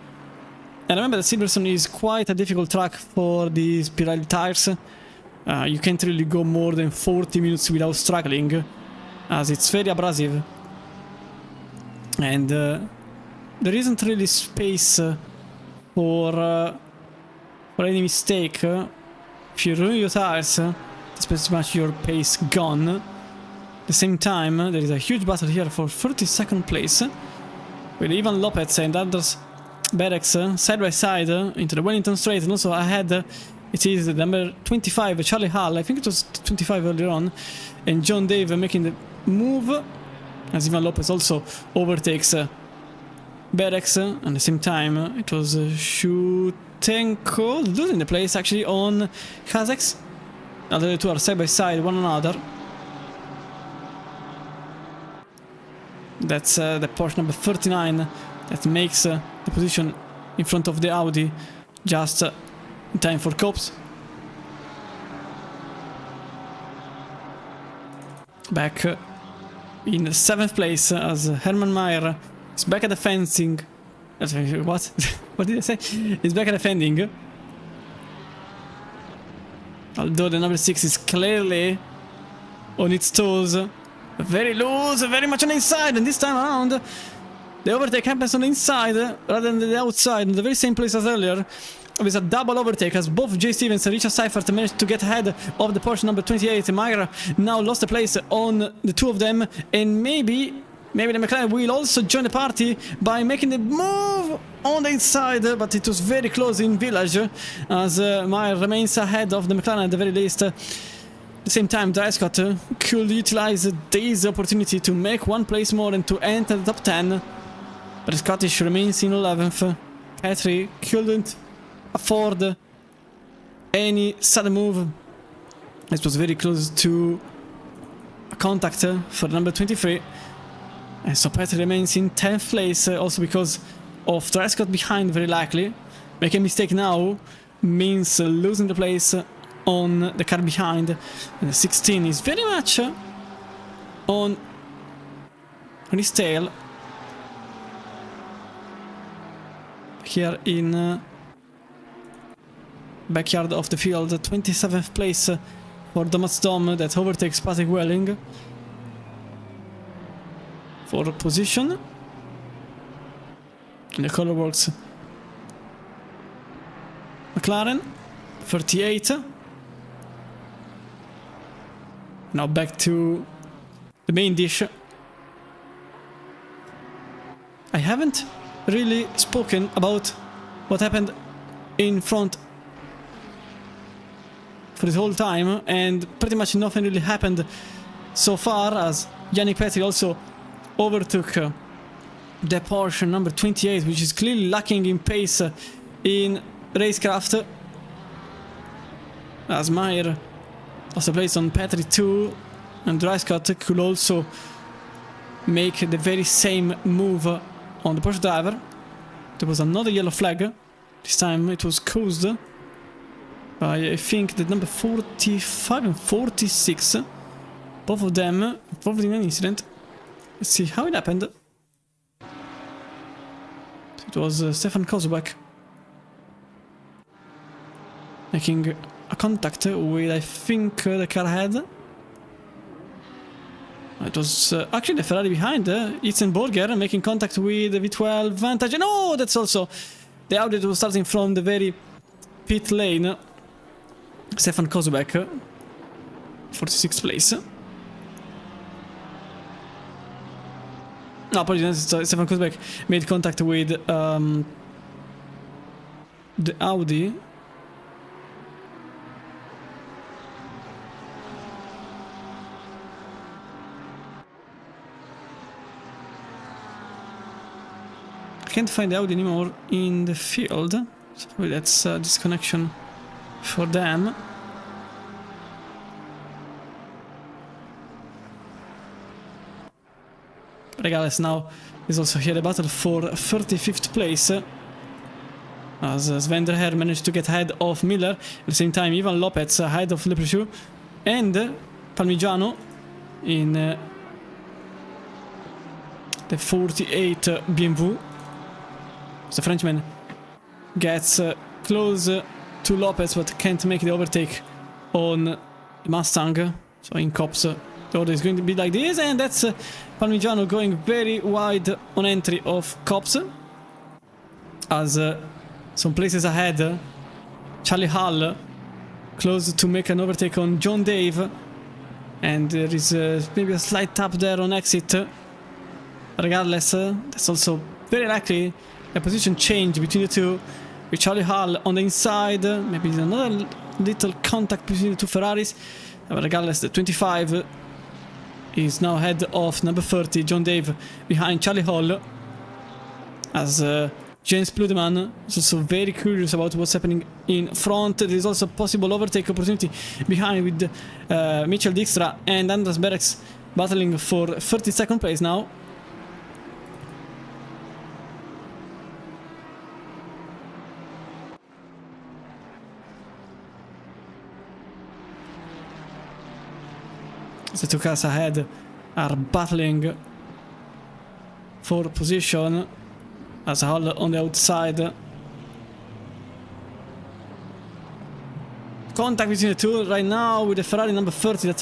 And remember that Silverstone is quite a difficult track for these Pirelli tires. You can't really go more than 40 minutes without struggling, as it's very abrasive. And there isn't really space for any mistake. If you ruin your tires, it's pretty much your pace gone. At the same time, there is a huge battle here for 32nd place, with Ivan Lopez and Anders Berex side by side into the Wellington Straight, and also ahead it is the number 25, Charlie Hall. I think it was 25 earlier on, and John Dave making the move, as Ivan Lopez also overtakes Berex. At the same time, it was Shutenko losing the place actually on Kazakhs. Now the two are side by side one another. That's the Porsche number 39 that makes the position in front of the Audi just in time for Copse. Back in 7th place as Hermann Maier is back at the fencing. What? What did I say? He's back at the fending. Although the number 6 is clearly on its toes. Very loose, very much on the inside, and this time around the overtake happens on the inside rather than the outside, in the very same place as earlier. With a double overtake as both Jay Stevens and Richard Seifert managed to get ahead of the Porsche number 28. Meyer now lost the place on the two of them, and maybe the McLaren will also join the party by making the move on the inside, but it was very close in Village as Meyer remains ahead of the McLaren at the very least. At the same time, Dreiskott could utilize this opportunity to make one place more and to enter the top 10, but the Scottish remains in 11th. Petri couldn't afford any sudden move. It was very close to a contact for number 23, and so Petri remains in 10th place, also because of Dreiskott behind, very likely. Making a mistake now means losing the place on the car behind, and the 16 is very much on his tail here in backyard of the field. 27th place for Thomas Dom that overtakes Patrick Welling for position in the Colorworks McLaren. 38. Now back to the main dish. I haven't really spoken about what happened in front for this whole time, and pretty much nothing really happened so far, as Yannick Petri also overtook the Porsche number 28, which is clearly lacking in pace in racecraft, as Meyer also placed on Petri 2, and Dreiskott could also make the very same move on the Porsche driver. There was another yellow flag. This time it was caused by, I think, the number 45 and 46. Both of them involved in an incident. Let's see how it happened. It was Stefan Kozubek making a contact with, I think, the car ahead. It was actually the Ferrari behind, Itzenborger, making contact with the V12 Vantage. And oh, that's also the Audi that was starting from the very pit lane. Stefan Kozubek, 46th place. No, apologies, Stefan Kozubek made contact with the Audi. I can't find the Audi anymore in the field, so that's a disconnection for them. Regardless, now is also here a battle for 35th place. As Sven der Herr managed to get ahead of Miller. At the same time, Ivan Lopez ahead of Leprechaux. And Parmigiano in the 48 BMW. The Frenchman gets close to Lopez but can't make the overtake on the Mustang. So in Cops, the order is going to be like this, and that's Parmigiano going very wide on entry of Cops. As some places ahead, Charlie Hull close to make an overtake on John Dave, and there is maybe a slight tap there on exit. Regardless, that's also very likely a position change between the two, with Charlie Hull on the inside. Maybe another little contact between the two Ferraris, but regardless, the 25 is now ahead of number 30, John Dave, behind Charlie Hull, as James Pludeman is also very curious about what's happening in front. There is also a possible overtake opportunity behind with Mitchell Dijkstra and Andras Berex battling for 32nd place now. The two cars ahead are battling for position, as Hull on the outside. Contact between the two right now with the Ferrari number 30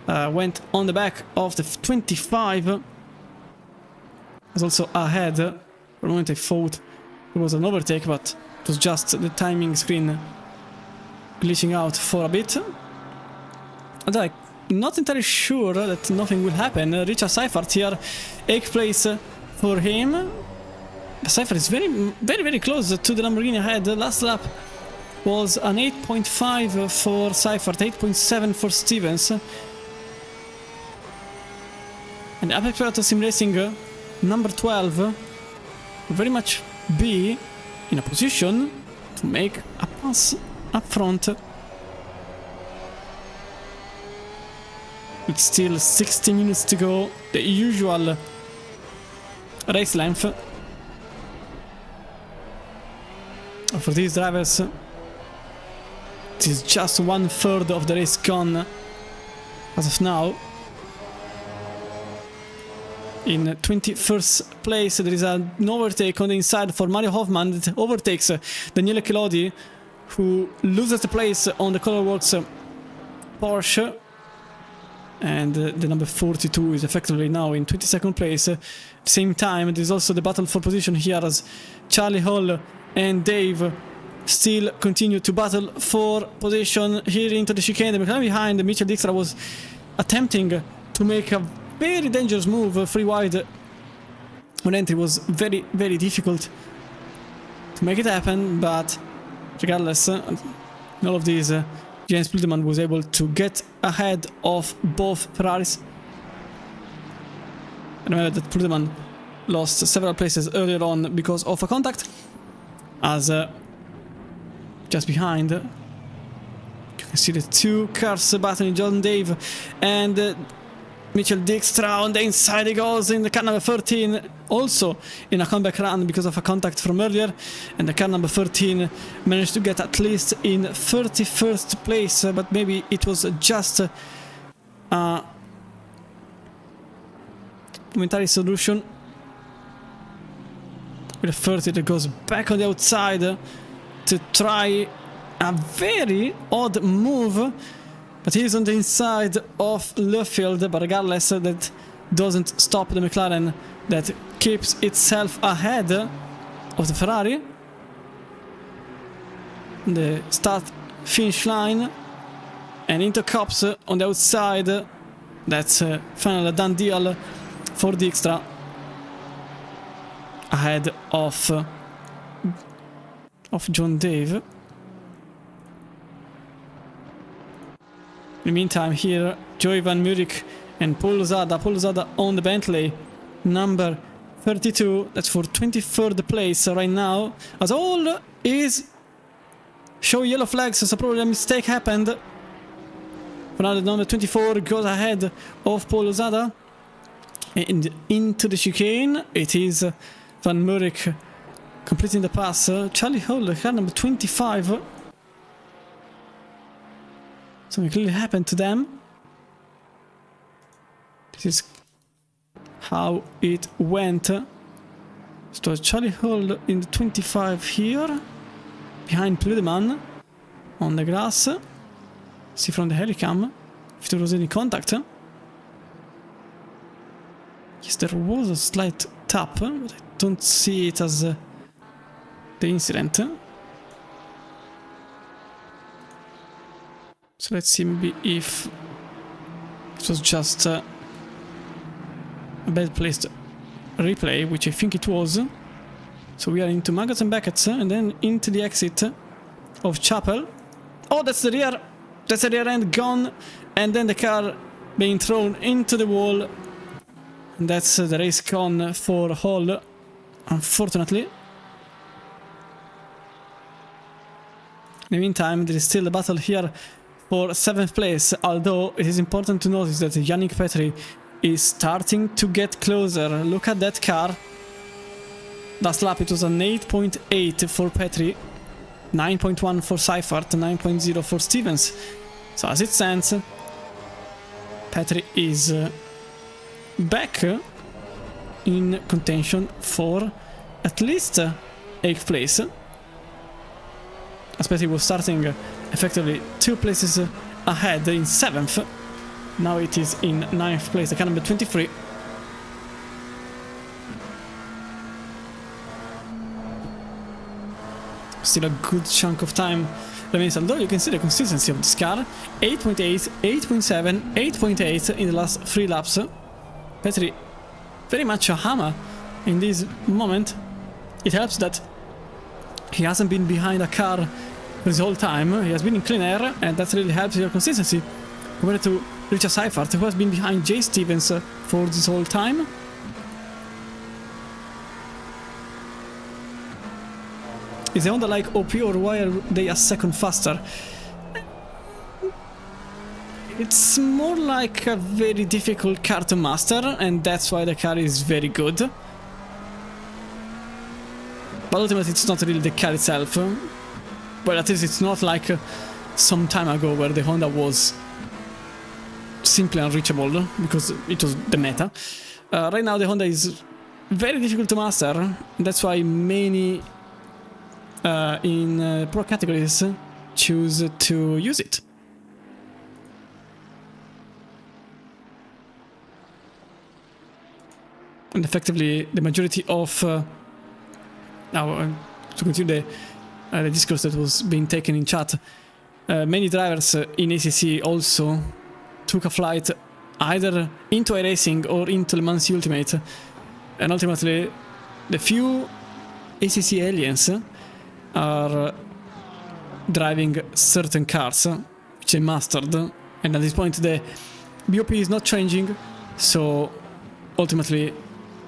that went on the back of the 25. Is also ahead. For a moment I thought it was an overtake, but it was just the timing screen glitching out for a bit. And I'm not entirely sure that nothing will happen. Richard Seifert here, 8th place for him. Seifert is very close to the Lamborghini ahead. The last lap was an 8.5 for Seifert, 8.7 for Stevens. And Apex Predator Sim Racing number 12 will very much be in a position to make a pass up front. With still 60 minutes to go, the usual race length. For these drivers, it is just 1/3 of the race gone as of now. In 21st place, there is an overtake on the inside for Mario Hoffman that overtakes Daniele Chilodi, who loses the place on the Colorworks Porsche. And the number 42 is effectively now in 22nd place. At the same time, there is also the battle for position here, as Charlie Hull and Dave still continue to battle for position here into the chicane. The McLaren behind Mitchell Dijkstra was attempting to make a very dangerous move free wide when entry was very difficult to make it happen, but regardless, in all of these, James Pludeman was able to get ahead of both Ferraris. Remember that Pludeman lost several places earlier on because of a contact, as just behind you can see the two cars battling, John Dave and Mitchell Dijkstra. On the inside he goes in the car number 13, also in a comeback run because of a contact from earlier, and the car number 13 managed to get at least in 31st place, but maybe it was just a momentary solution. With a 30 that goes back on the outside to try a very odd move, but he's on the inside of Luffield. But regardless, that doesn't stop the McLaren that keeps itself ahead of the Ferrari. The start finish line and into Cops on the outside. That's finally a done deal for Dijkstra, ahead of John Dave. In the meantime, here Joey Van Murik and Paul Lozada. Paul Lozada on the Bentley number 32. That's for 23rd place right now, as all is show yellow flags, so probably a mistake happened. For now, the number 24 goes ahead of Paul Lozada. And into the chicane, it is Van Murich completing the pass. Charlie Hall, car number 25. Something clearly happened to them. This is how it went. So Charlie Hall in the 25 here, behind Pludeman on the grass. See from the helicam if there was any contact. Yes, there was a slight tap, but I don't see it as the incident. So let's see maybe if it was just a bad placed replay, which I think it was. So we are into Maggots and Beckett and then into the exit of Chapel. Oh, that's the rear end gone, and then the car being thrown into the wall. And that's the race gone for Hall, unfortunately. In the meantime, there is still a battle here for 7th place, although it is important to notice that Yannick Petry is starting to get closer. Look at that car. Last lap it was an 8.8 for Petry, 9.1 for Seifert, 9.0 for Stevens. So as it stands, Petry is back in contention for at least 8th place. As Petry was starting effectively 2 places ahead in 7th. Now it is in 9th place, the car number 23. Still a good chunk of time remains, although you can see the consistency of this car. 8.8, 8.7, 8.8 in the last 3 laps. Petry very much a hammer in this moment. It helps that he hasn't been behind a car for this whole time. He has been in clean air, and that really helps your consistency compared to Richard Seifert, who has been behind Jay Stevens for this whole time. Is the Honda like OP, or why are they a second faster? It's more like a very difficult car to master, and that's why the car is very good. But ultimately it's not really the car itself. Well, at least it's not like some time ago where the Honda was simply unreachable because it was the meta. Right now the Honda is very difficult to master, and that's why many in pro categories choose to use it. And effectively the majority of now to continue the discourse that was being taken in chat, many drivers in ACC also took a flight either into iRacing or into Le Mans Ultimate, and ultimately the few ACC aliens are driving certain cars which they mastered, and at this point the BOP is not changing, so ultimately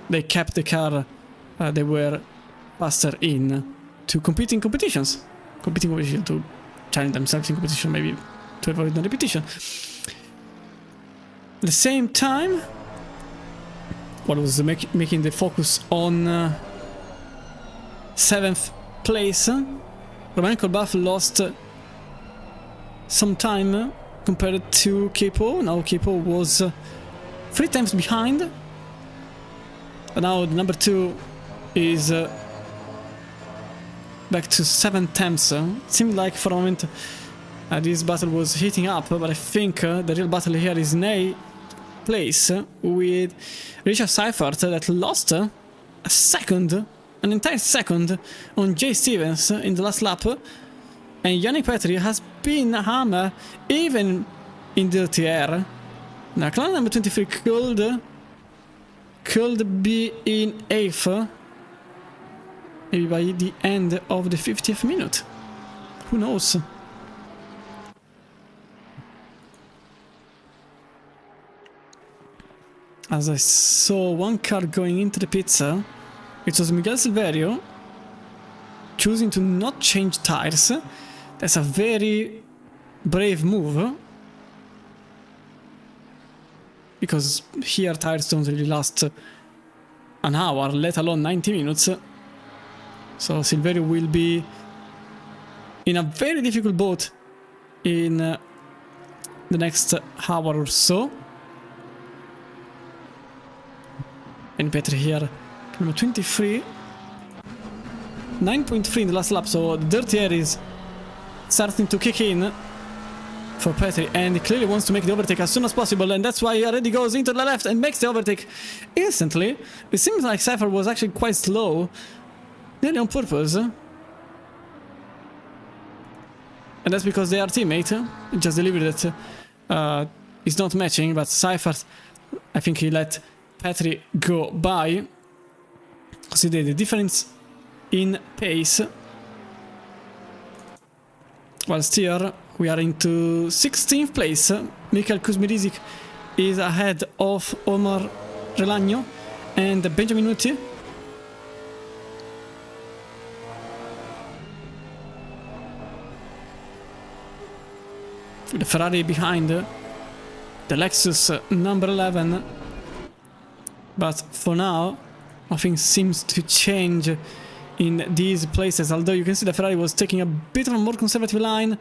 they kept the car they were faster in to compete in competitions, to challenge themselves in competition, maybe to avoid the repetition. At the same time, what was making the focus on 7th place, Romain Colbaf lost some time compared to Capo. Now Capo was 3 times behind, but now the number 2 is back to 7 times. It seemed like for a moment this battle was heating up, but I think the real battle here is in 8th place with Richard Seifert that lost a second, an entire second on Jay Stevens in the last lap, and Yannick Petry has been a hammer even in dirty air. Now car number 23 could be in 8th, maybe by the end of the 50th minute. Who knows? As I saw one car going into the pits, it was Miguel Silverio choosing to not change tires. That's a very brave move. because here tires don't really last an hour, let alone 90 minutes. So Silverio will be in a very difficult boat in the next hour or so. And Petri here, number 23. 9.3 in the last lap, so the dirty air is starting to kick in for Petri, and he clearly wants to make the overtake as soon as possible, and that's why he already goes into the left and makes the overtake instantly. It seems like Cypher was actually quite slow, nearly on purpose. And that's because they are teammate. Just delivered that is not matching, but Cypher, I think he let Petri go by. Consider the difference in pace. Whilst here we are into 16th place. Michael Kuzmirizik is ahead of Omar Relagno and Benjamin Nutti. The Ferrari behind the Lexus number 11. But for now, nothing seems to change in these places, although you can see the Ferrari was taking a bit of a more conservative line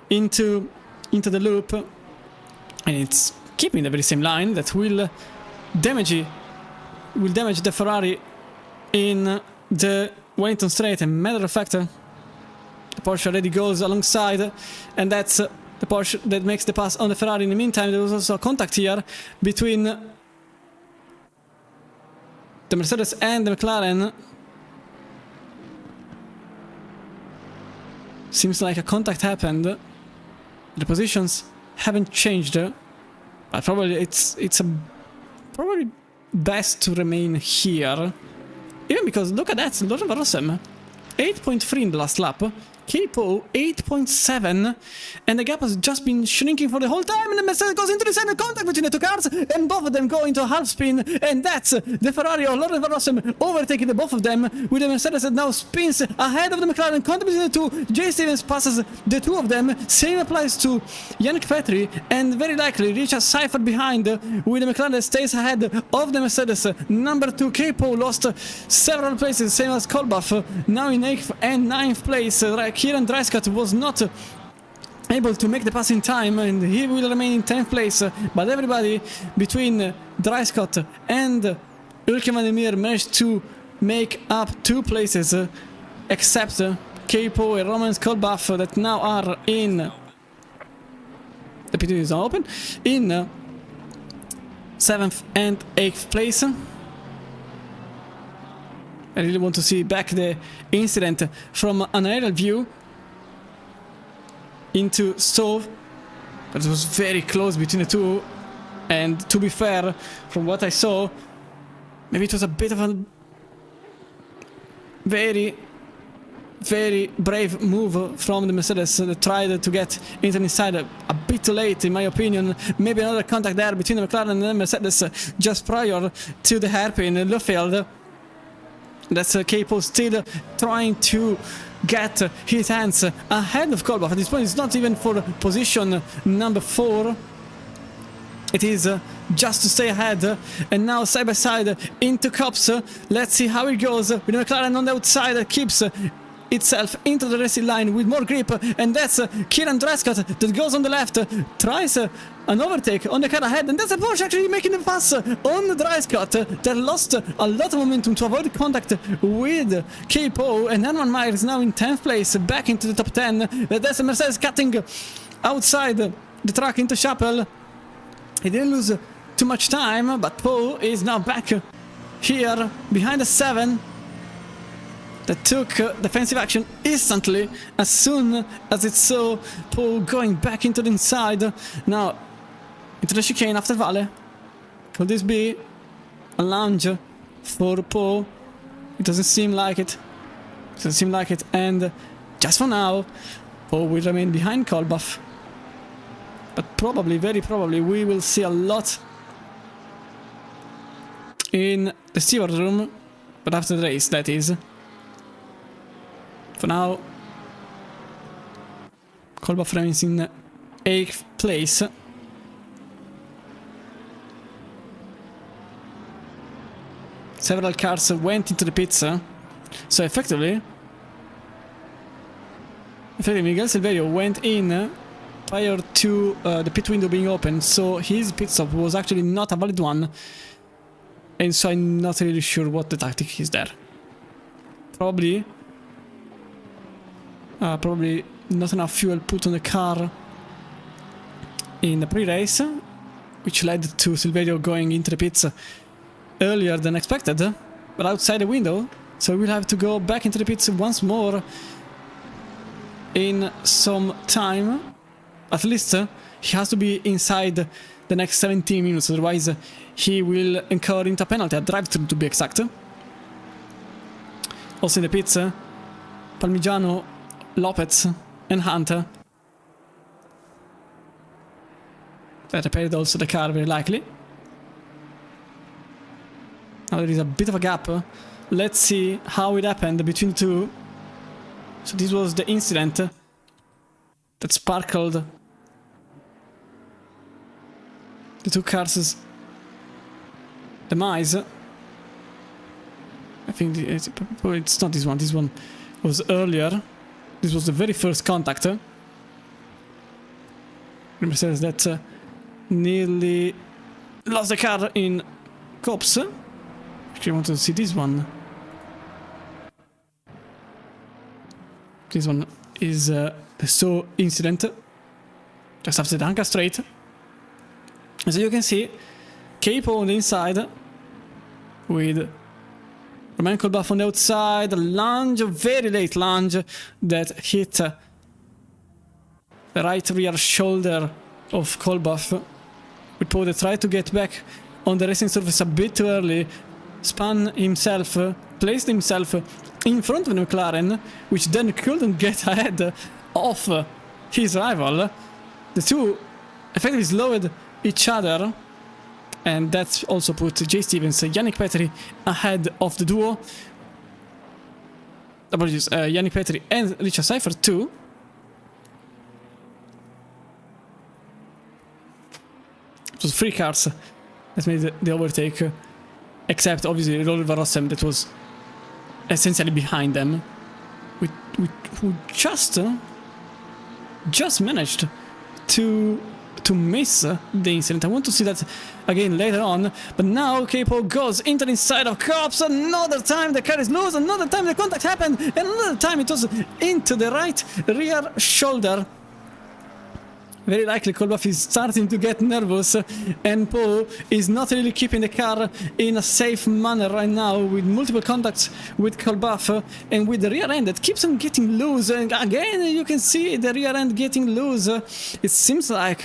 into the loop, and it's keeping the very same line that will damage the Ferrari in the Wellington Straight. And matter of fact, the Porsche already goes alongside, and that's the Porsche that makes the pass on the Ferrari. In the meantime, there was also a contact here between the Mercedes and the McLaren. Seems like a contact happened. The positions haven't changed, but probably it's probably best to remain here. Even because look at that, Lorenzo Rossem, 8.3 in the last lap. Capo 8.7, and the gap has just been shrinking for the whole time, and the Mercedes goes into the center contact between the two cars, and both of them go into a half spin, and that's the Ferrari of Lorenzo Rossem overtaking the both of them, with the Mercedes that now spins ahead of the McLaren, contact between the two. Jay Stevens passes the two of them, same applies to Yannick Petri, and very likely reaches Cypher behind, with the McLaren that stays ahead of the Mercedes. Number 2, Capo lost several places, same as Kolbach, now in 8th and 9th place. Kieran Dreiskott was not able to make the pass in time, and he will remain in 10th place, but everybody between Dreiskott and Ulke van der Meer managed to make up 2 places, except Capo and Roman Kolbach that now are in, the pit is open, in 7th and 8th place. I really want to see back the incident from an aerial view into Stove, but it was very close between the two, and to be fair, from what I saw, maybe it was a bit of a very brave move from the Mercedes that tried to get into the inside a bit too late, in my opinion. Maybe another contact there between the McLaren and the Mercedes just prior to the hairpin in Luffield. That's Capo still trying to get his hands ahead of Kolbach. At this point, it's not even for position number 4. It is just to stay ahead. And now side by side into Cops. Let's see how it goes. With the McLaren on the outside keeps itself into the racing line with more grip, and that's Kieran Dreiskott that goes on the left, tries an overtake on the car ahead, and that's a Porsche actually making the pass on Dreiskott that lost a lot of momentum to avoid contact with Capo, and Herman Meyer is now in 10th place, back into the top 10. That's a Mercedes cutting outside the track into Chapel. He didn't lose too much time, but Poe is now back here behind the 7. That took defensive action instantly as soon as it saw Poe going back into the inside. Now, into the chicane after Vale. Could this be a lunge for Poe? It doesn't seem like it. Doesn't seem like it. And just for now, Poe will remain behind Kolbach. But probably, very probably, we will see a lot in the steward room. But after the race, that is. For now, Kolbach remains in 8th place. several cars went into the pits. So effectively Miguel Silverio went in prior to the pit window being open, so his pit stop was actually not a valid one, and so I'm not really sure what the tactic is there. Probably not enough fuel put on the car in the pre-race, which led to Silverio going into the pits earlier than expected, but outside the window, so we'll have to go back into the pits once more in some time. At least he has to be inside the next 17 minutes, otherwise he will incur into a penalty, a drive-thru to be exact. Also in the pits, Parmigiano, Lopez and Hunter. They repaired also the car, very likely. Now there is a bit of a gap. Let's see how it happened between the two. So this was the incident that sparkled the two cars' demise. I think it's not this one. This one was earlier. This was the very first contact. Mercedes that nearly lost the car in Copse. Actually, I want to see this one. This one is the So incident just after the anchor straight. As you can see, Capo on the inside with Romain Colbaf on the outside. A lunge, a very late lunge that hit the right rear shoulder of Colbaf. With Poe that tried to get back on the racing surface a bit too early, spun himself, placed himself in front of the McLaren, which then couldn't get ahead of his rival. The two effectively slowed each other, and that's also put Jay Stevens, Yannick Petri ahead of the duo. Apologies, Yannick Petri and Richard Seifert too. It was 3 cars that made the overtake, except obviously Oliver Rossem that was essentially behind them, who just managed to miss the incident. I want to see that again later on, but now Capo goes into the inside of Cops. Another time the car is loose, another time the contact happened, and another time it was into the right rear shoulder. Very likely Colbaf is starting to get nervous, and Poe is not really keeping the car in a safe manner right now, with multiple contacts with Colbaf and with the rear end that keeps on getting loose. And again, you can see the rear end getting loose. It seems like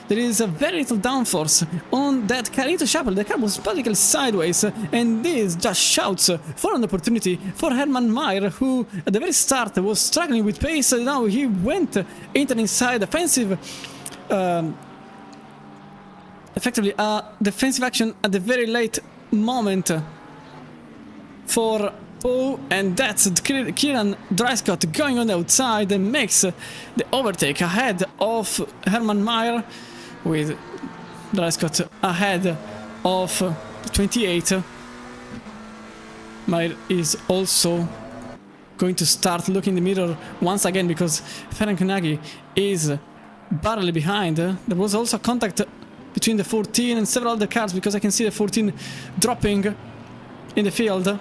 there is a very little downforce on that car into Chapel. The car was practically sideways, and this just shouts for an opportunity for Hermann Maier, who at the very start was struggling with pace. Now he went into the inside offensive. Effectively a defensive action at the very late moment for Poe, and that's Kieran Dryscott going on the outside and makes the overtake ahead of Hermann Maier, with Dryscott ahead of 28. Maier is also going to start looking in the mirror once again, because Ferenc Nagy is barely behind. There was also contact between the 14 and several other cars, because I can see the 14 dropping in the field.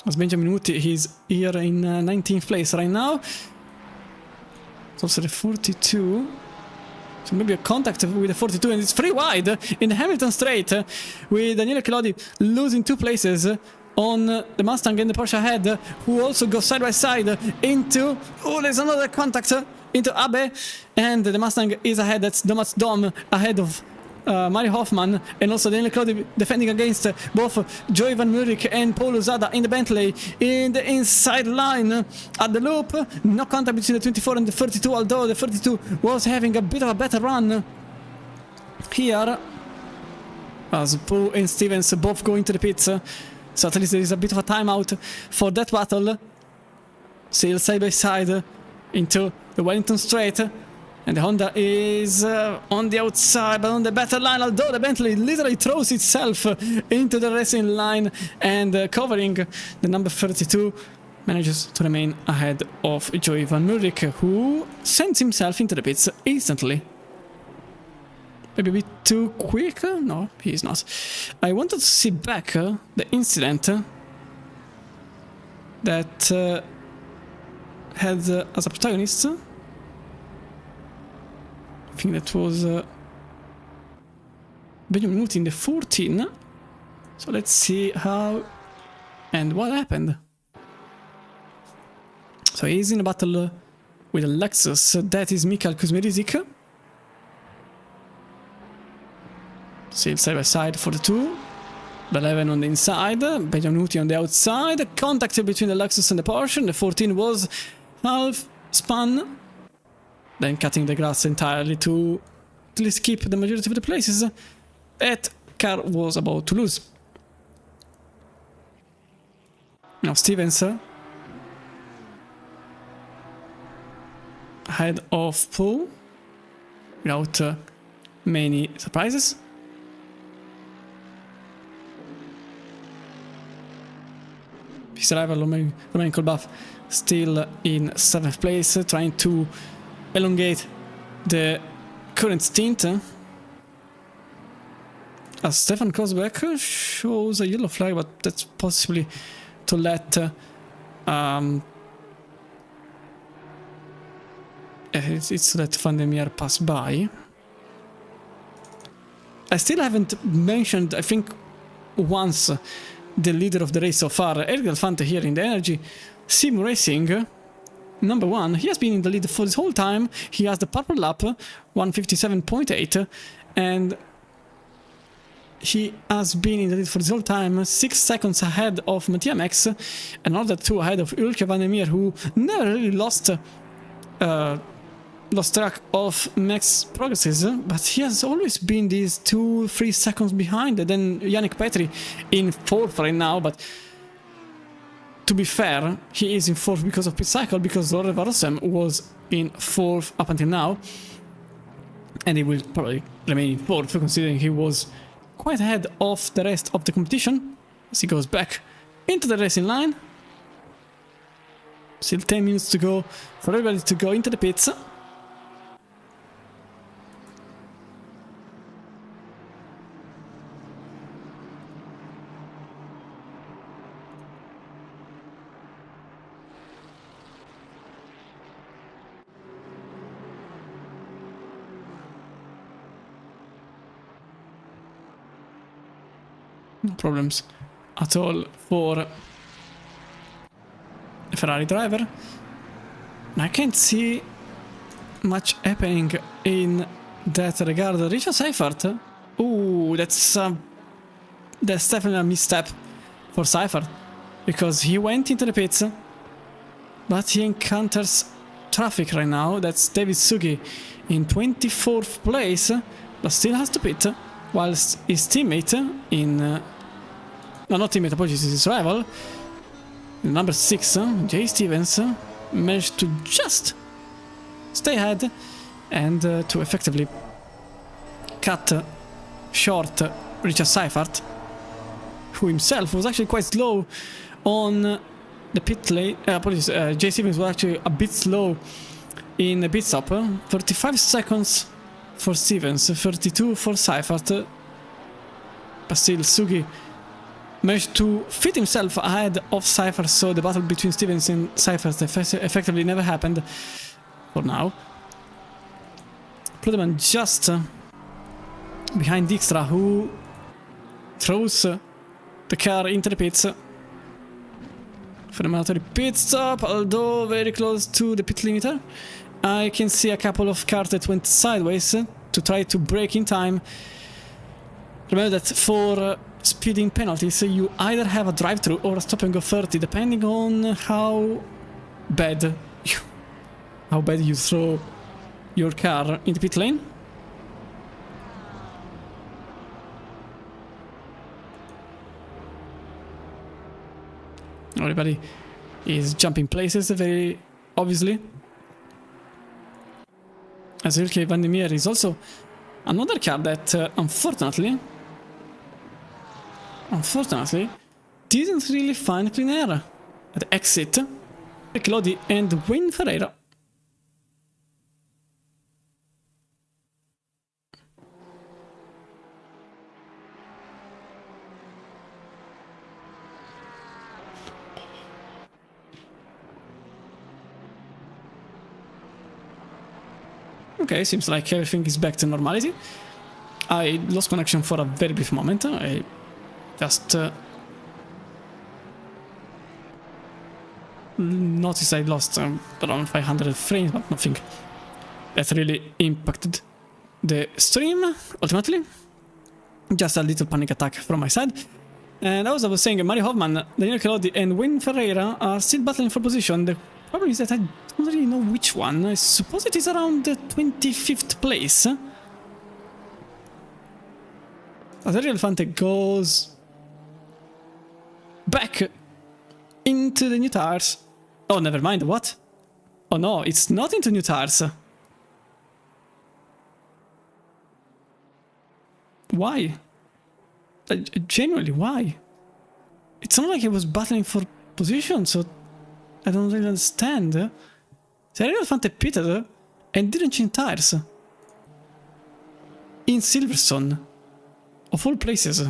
As Benjamin Mutti, he's here in 19th place right now. It's also the 42. So maybe a contact with the 42, and it's free wide in the Hamilton straight, with Daniele Collodi losing 2 places on the Mustang and the Porsche ahead, who also goes side by side into... Oh, there's another contact into Abe, and the Mustang is ahead. That's Domas Dom ahead of Mario Hoffman, and also Daniel Claudio defending against both Joey Van Murik and Paul Lozada in the Bentley in the inside line at the loop. No contact between the 24 and the 32, although the 32 was having a bit of a better run here, as Poe and Stevens both go into the pits. So at least there is a bit of a timeout for that battle. Sail side by side into the Wellington Straight, And the Honda is on the outside, but on the better line, although the Bentley literally throws itself into the racing line and covering the number 32, manages to remain ahead of Joey Van Murick, who sends himself into the pits instantly. Maybe a bit too quick? No, he is not. I wanted to see back the incident that had as a protagonist. I think that was Benjamin Muti in the 14. So let's see how and what happened. So he's in a battle with a Lexus. That is Mikhail Kuzmirizik. Still side by side for the two. The 11 on the inside, Benjamin Muti on the outside. Contact between the Lexus and the Porsche. The 14 was half spun, then cutting the grass entirely to at least keep the majority of the places that car was about to lose. Now Stevens ahead of Poole without many surprises. His rival Romain Kolbaf still in 7th place, trying to elongate the current stint. As Stefan Kosbeck shows a yellow flag, but that's possibly to let it's to let Van der Meer pass by. I still haven't mentioned, I think, once the leader of the race so far, Eric Delfante here in the Energy Sim Racing. Number 1, he has been in the lead for this whole time. He has the purple lap, 157.8, and he has been in the lead for this whole time, 6 seconds ahead of Mattia Max, another 2 ahead of Ulke Van der Meer, who never really lost track of Max progresses, but he has always been these 2-3 seconds behind. Then Yannick Petri in 4th right now, but to be fair, he is in 4th because of pit cycle, because Lore Varosem was in 4th up until now, and he will probably remain in 4th considering he was quite ahead of the rest of the competition. As he goes back into the racing line. Still 10 minutes to go for everybody to go into the pits. No problems at all for the Ferrari driver. I can't see much happening in that regard. Richard Seifert. Ooh, that's definitely a misstep for Seifert, because he went into the pits, but he encounters traffic right now. That's David Sugi in 24th place, but still has to pit, whilst his teammate in... no, not teammate, apologies, his rival, number 6, Jay Stevens, managed to just stay ahead and to effectively cut short Richard Seifert, who himself was actually quite slow on the pit lane. Apologies, Jay Stevens was actually a bit slow in the pit stop. 35 seconds for Stevens, 32 for Seifert, but still Sugi managed to fit himself ahead of Seifert, so the battle between Stevens and Seifert effectively never happened for now. Pluderman just behind Dijkstra, who throws the car into the pits for the mandatory pit stop, although very close to the pit limiter. I can see a couple of cars that went sideways to try to break in time. Remember that for speeding penalties, you either have a drive-through or a stop-and-go 30, depending on how bad you throw your car in the pit lane. Everybody is jumping places, very obviously. as Ilke Van der Meer is also another car that, unfortunately, didn't really find clean air at the exit. Lodi and Wayne Ferreira. Okay, seems like everything is back to normality. I lost connection for a very brief moment. I just noticed I lost around 500 frames, but nothing that really impacted the stream, ultimately. Just a little panic attack from my side. And as I was saying, Mario Hoffman, Daniel Kelodi and Wayne Ferreira are still battling for position. The problem is that I don't really know which one. I suppose it is around the 25th place. Adriel Elefante goes back into the new tires. Oh, never mind, what? Oh no, it's not into new tires. Why? Genuinely, why? It's not like he was battling for position, so I don't really understand. Adriel Elefante pitted and didn't change tires. In Silverstone. Of all places.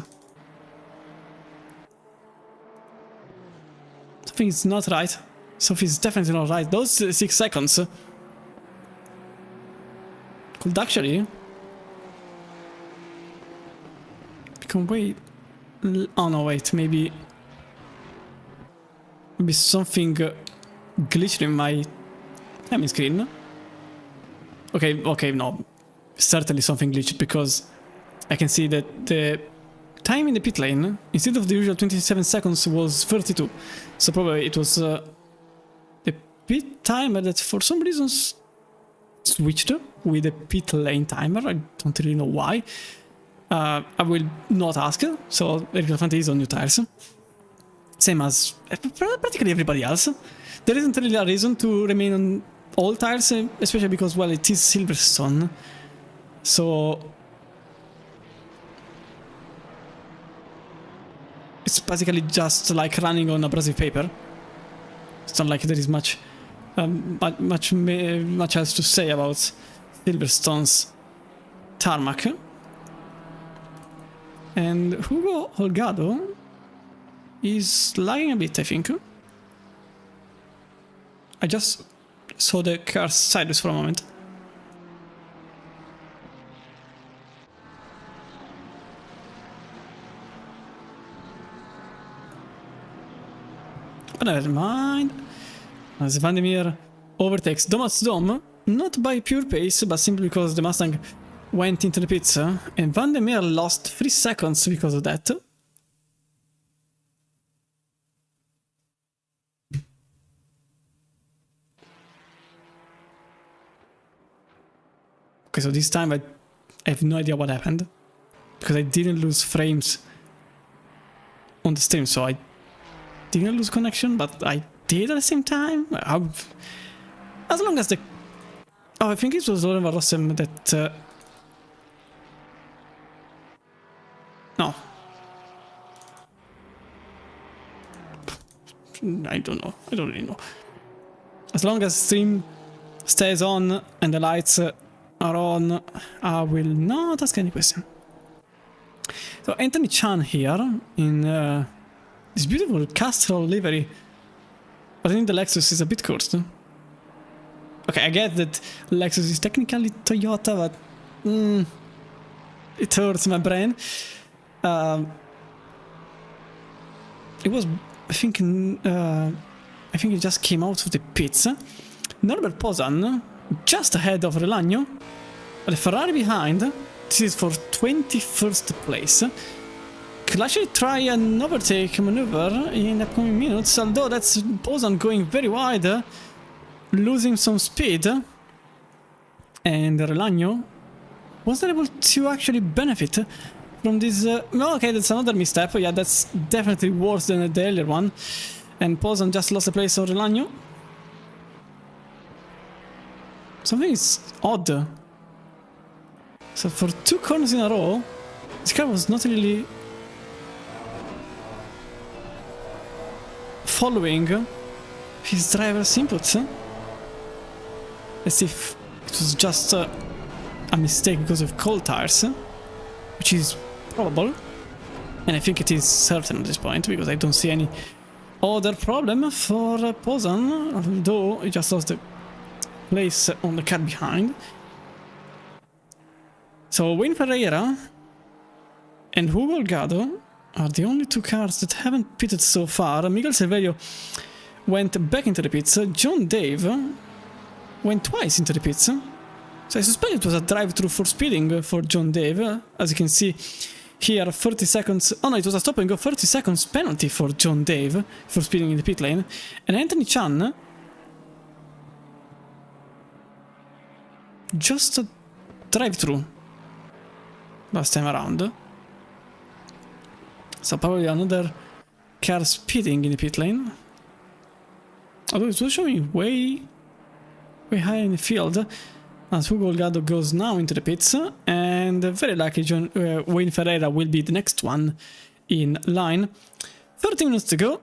Something is not right. Something is definitely not right. Those 6 seconds could actually become way... Oh no, wait, maybe something glitched in my timing screen. Okay, no. Certainly something glitched, because I can see that the time in the pit lane, instead of the usual 27 seconds, was 32. So probably it was the pit timer that for some reason switched with the pit lane timer. I don't really know why. I will not ask. So Adriel Elefante is on new tires. Same as practically everybody else. There isn't really a reason to remain on all tires, especially because, well, it is Silverstone. So it's basically just like running on abrasive paper. It's not like there is much else to say about Silverstone's tarmac. And Hugo Holgado is lagging a bit, I think. I just saw the car sideways for a moment. But never mind. As Van der Meer overtakes Thomas Dom, not by pure pace, but simply because the Mustang went into the pits, and Van der Meer lost 3 seconds because of that. Okay, so this time I have no idea what happened, because I didn't lose frames on the stream, so I didn't lose connection, but I did at the same time. As long as the... Oh, I think it was Loren Rossem that... No. I don't know. I don't really know. As long as stream stays on and the lights are on, I will not ask any question. So Anthony Chan here in this beautiful Castrol livery. But I think the Lexus is a bit cursed. Okay, I get that Lexus is technically Toyota, but it hurts my brain. It was, I think it just came out of the pits. Norbert Pozan just ahead of Relagno, but the Ferrari behind. This is for 21st place. Could actually try an overtake maneuver in the upcoming minutes, although that's Pozan going very wide, losing some speed. And Relagno wasn't able to actually benefit from this. No, okay, that's another misstep. Yeah, that's definitely worse than the earlier one. And Pozan just lost a place on Relagno. Something is odd So for 2 corners in a row, this car was not really following his driver's inputs. As if it was just a mistake because of cold tires, which is probable, and I think it is certain at this point because I don't see any other problem for Pozan, although he just lost the place on the car behind. So Wayne Ferreira and Hugo Olgado are the only 2 cars that haven't pitted so far. Miguel Cervello went back into the pits. John Dave went twice into the pits. So I suspect it was a drive-through for speeding for John Dave. As you can see here, 30 seconds... Oh no, it was a stop and go 30 seconds penalty for John Dave for speeding in the pit lane. And Anthony Chan... just a drive-through last time around. So probably another car speeding in the pit lane. Although it was showing way high in the field. As Hugo Olgado goes now into the pits. And very likely Wayne Ferreira will be the next one in line. 30 minutes to go.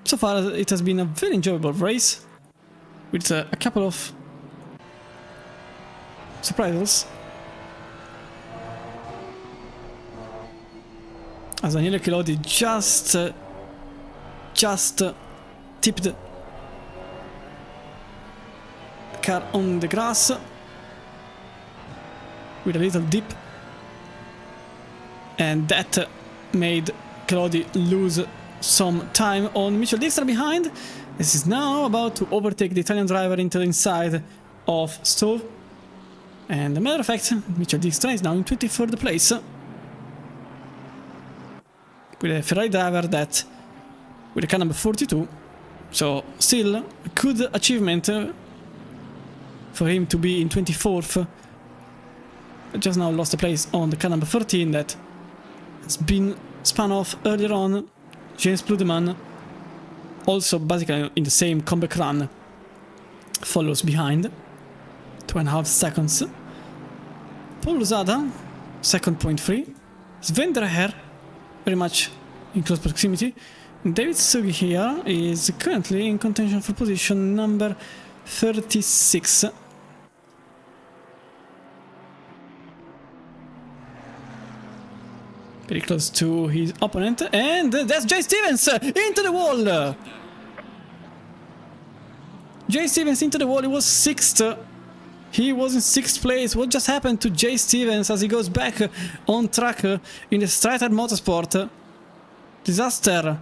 So far it has been a very enjoyable race. With a couple of surprises. As Daniele Chilodi just tipped the car on the grass with a little dip, and that made Chilodi lose some time on Mitchell Dijkstra behind. This is now about to overtake the Italian driver into the inside of Stowe. And as a matter of fact, Mitchell Dijkstra is now in 23rd place. With a Ferrari driver that, with the car number 42, so still a good achievement for him to be in 24th. Just now lost a place on the car number 13 that has been spun off earlier on. James Pludeman, also basically in the same comeback run, follows behind. 2.5 seconds. Paul Luzada, second, 0.3. Sven Dreher, very much in close proximity. And David Sugi here is currently in contention for position number 36. Very close to his opponent, and that's Jay Stevens into the wall! Jay Stevens into the wall, he was 6th. He was in 6th place. What just happened to Jay Stevens as he goes back on track in the Stratad Motorsport? Disaster.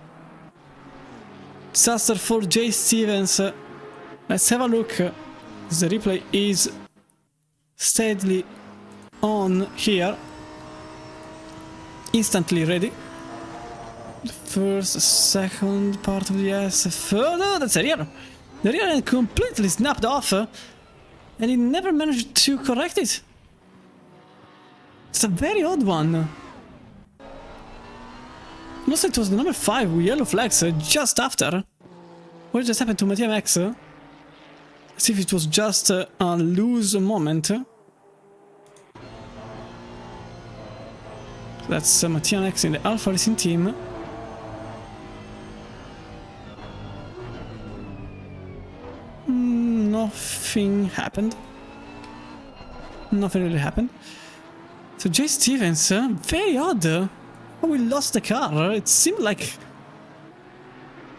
Disaster for Jay Stevens. Let's have a look. The replay is steadily on here. Instantly ready. The first, second part of the S. Further, that's a rear. The rear end completely snapped off. And he never managed to correct it. It's a very odd one. Looks like it was the number 5 with yellow flags just after. What just happened to Mattia Max? As if it was just a loose moment. That's Mattia Max in the Alpha Racing team. Nothing happened. Nothing really happened. So Jay Stevens, very odd. Oh, we lost the car. It seemed like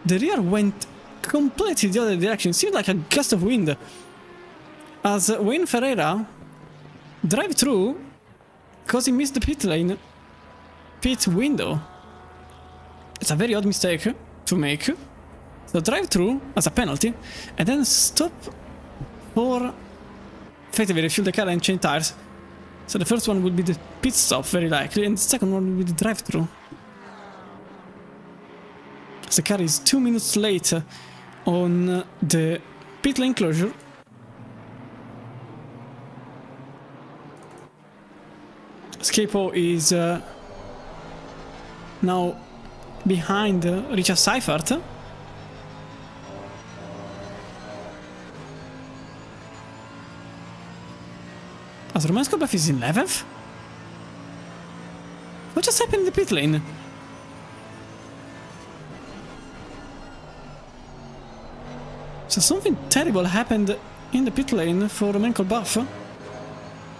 the rear went completely the other direction. It seemed like a gust of wind. As Wayne Ferreira drive through because he missed the pit lane, pit window. It's a very odd mistake to make. So drive through as a penalty, and then stop for effectively refuel the car and change tires. So the first one will be the pit stop, very likely, and the second one will be the drive through. The car is 2 minutes late on the pit lane closure. Scapo is now behind Richard Seifert. As Roman Kolbach is 11th? What just happened in the pit lane? So something terrible happened in the pit lane for Roman Kolbach,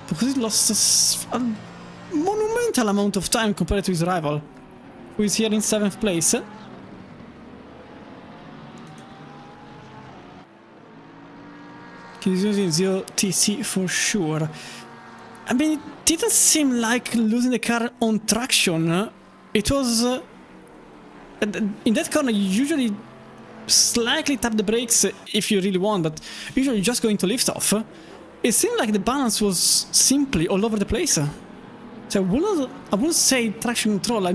because he lost a monumental amount of time compared to his rival, who is here in 7th place. He's using 0TC for sure. I mean, it didn't seem like losing the car on traction. It was... in that corner, you usually slightly tap the brakes if you really want, but usually just going to lift off. It seemed like the balance was simply all over the place. So I wouldn't say traction control,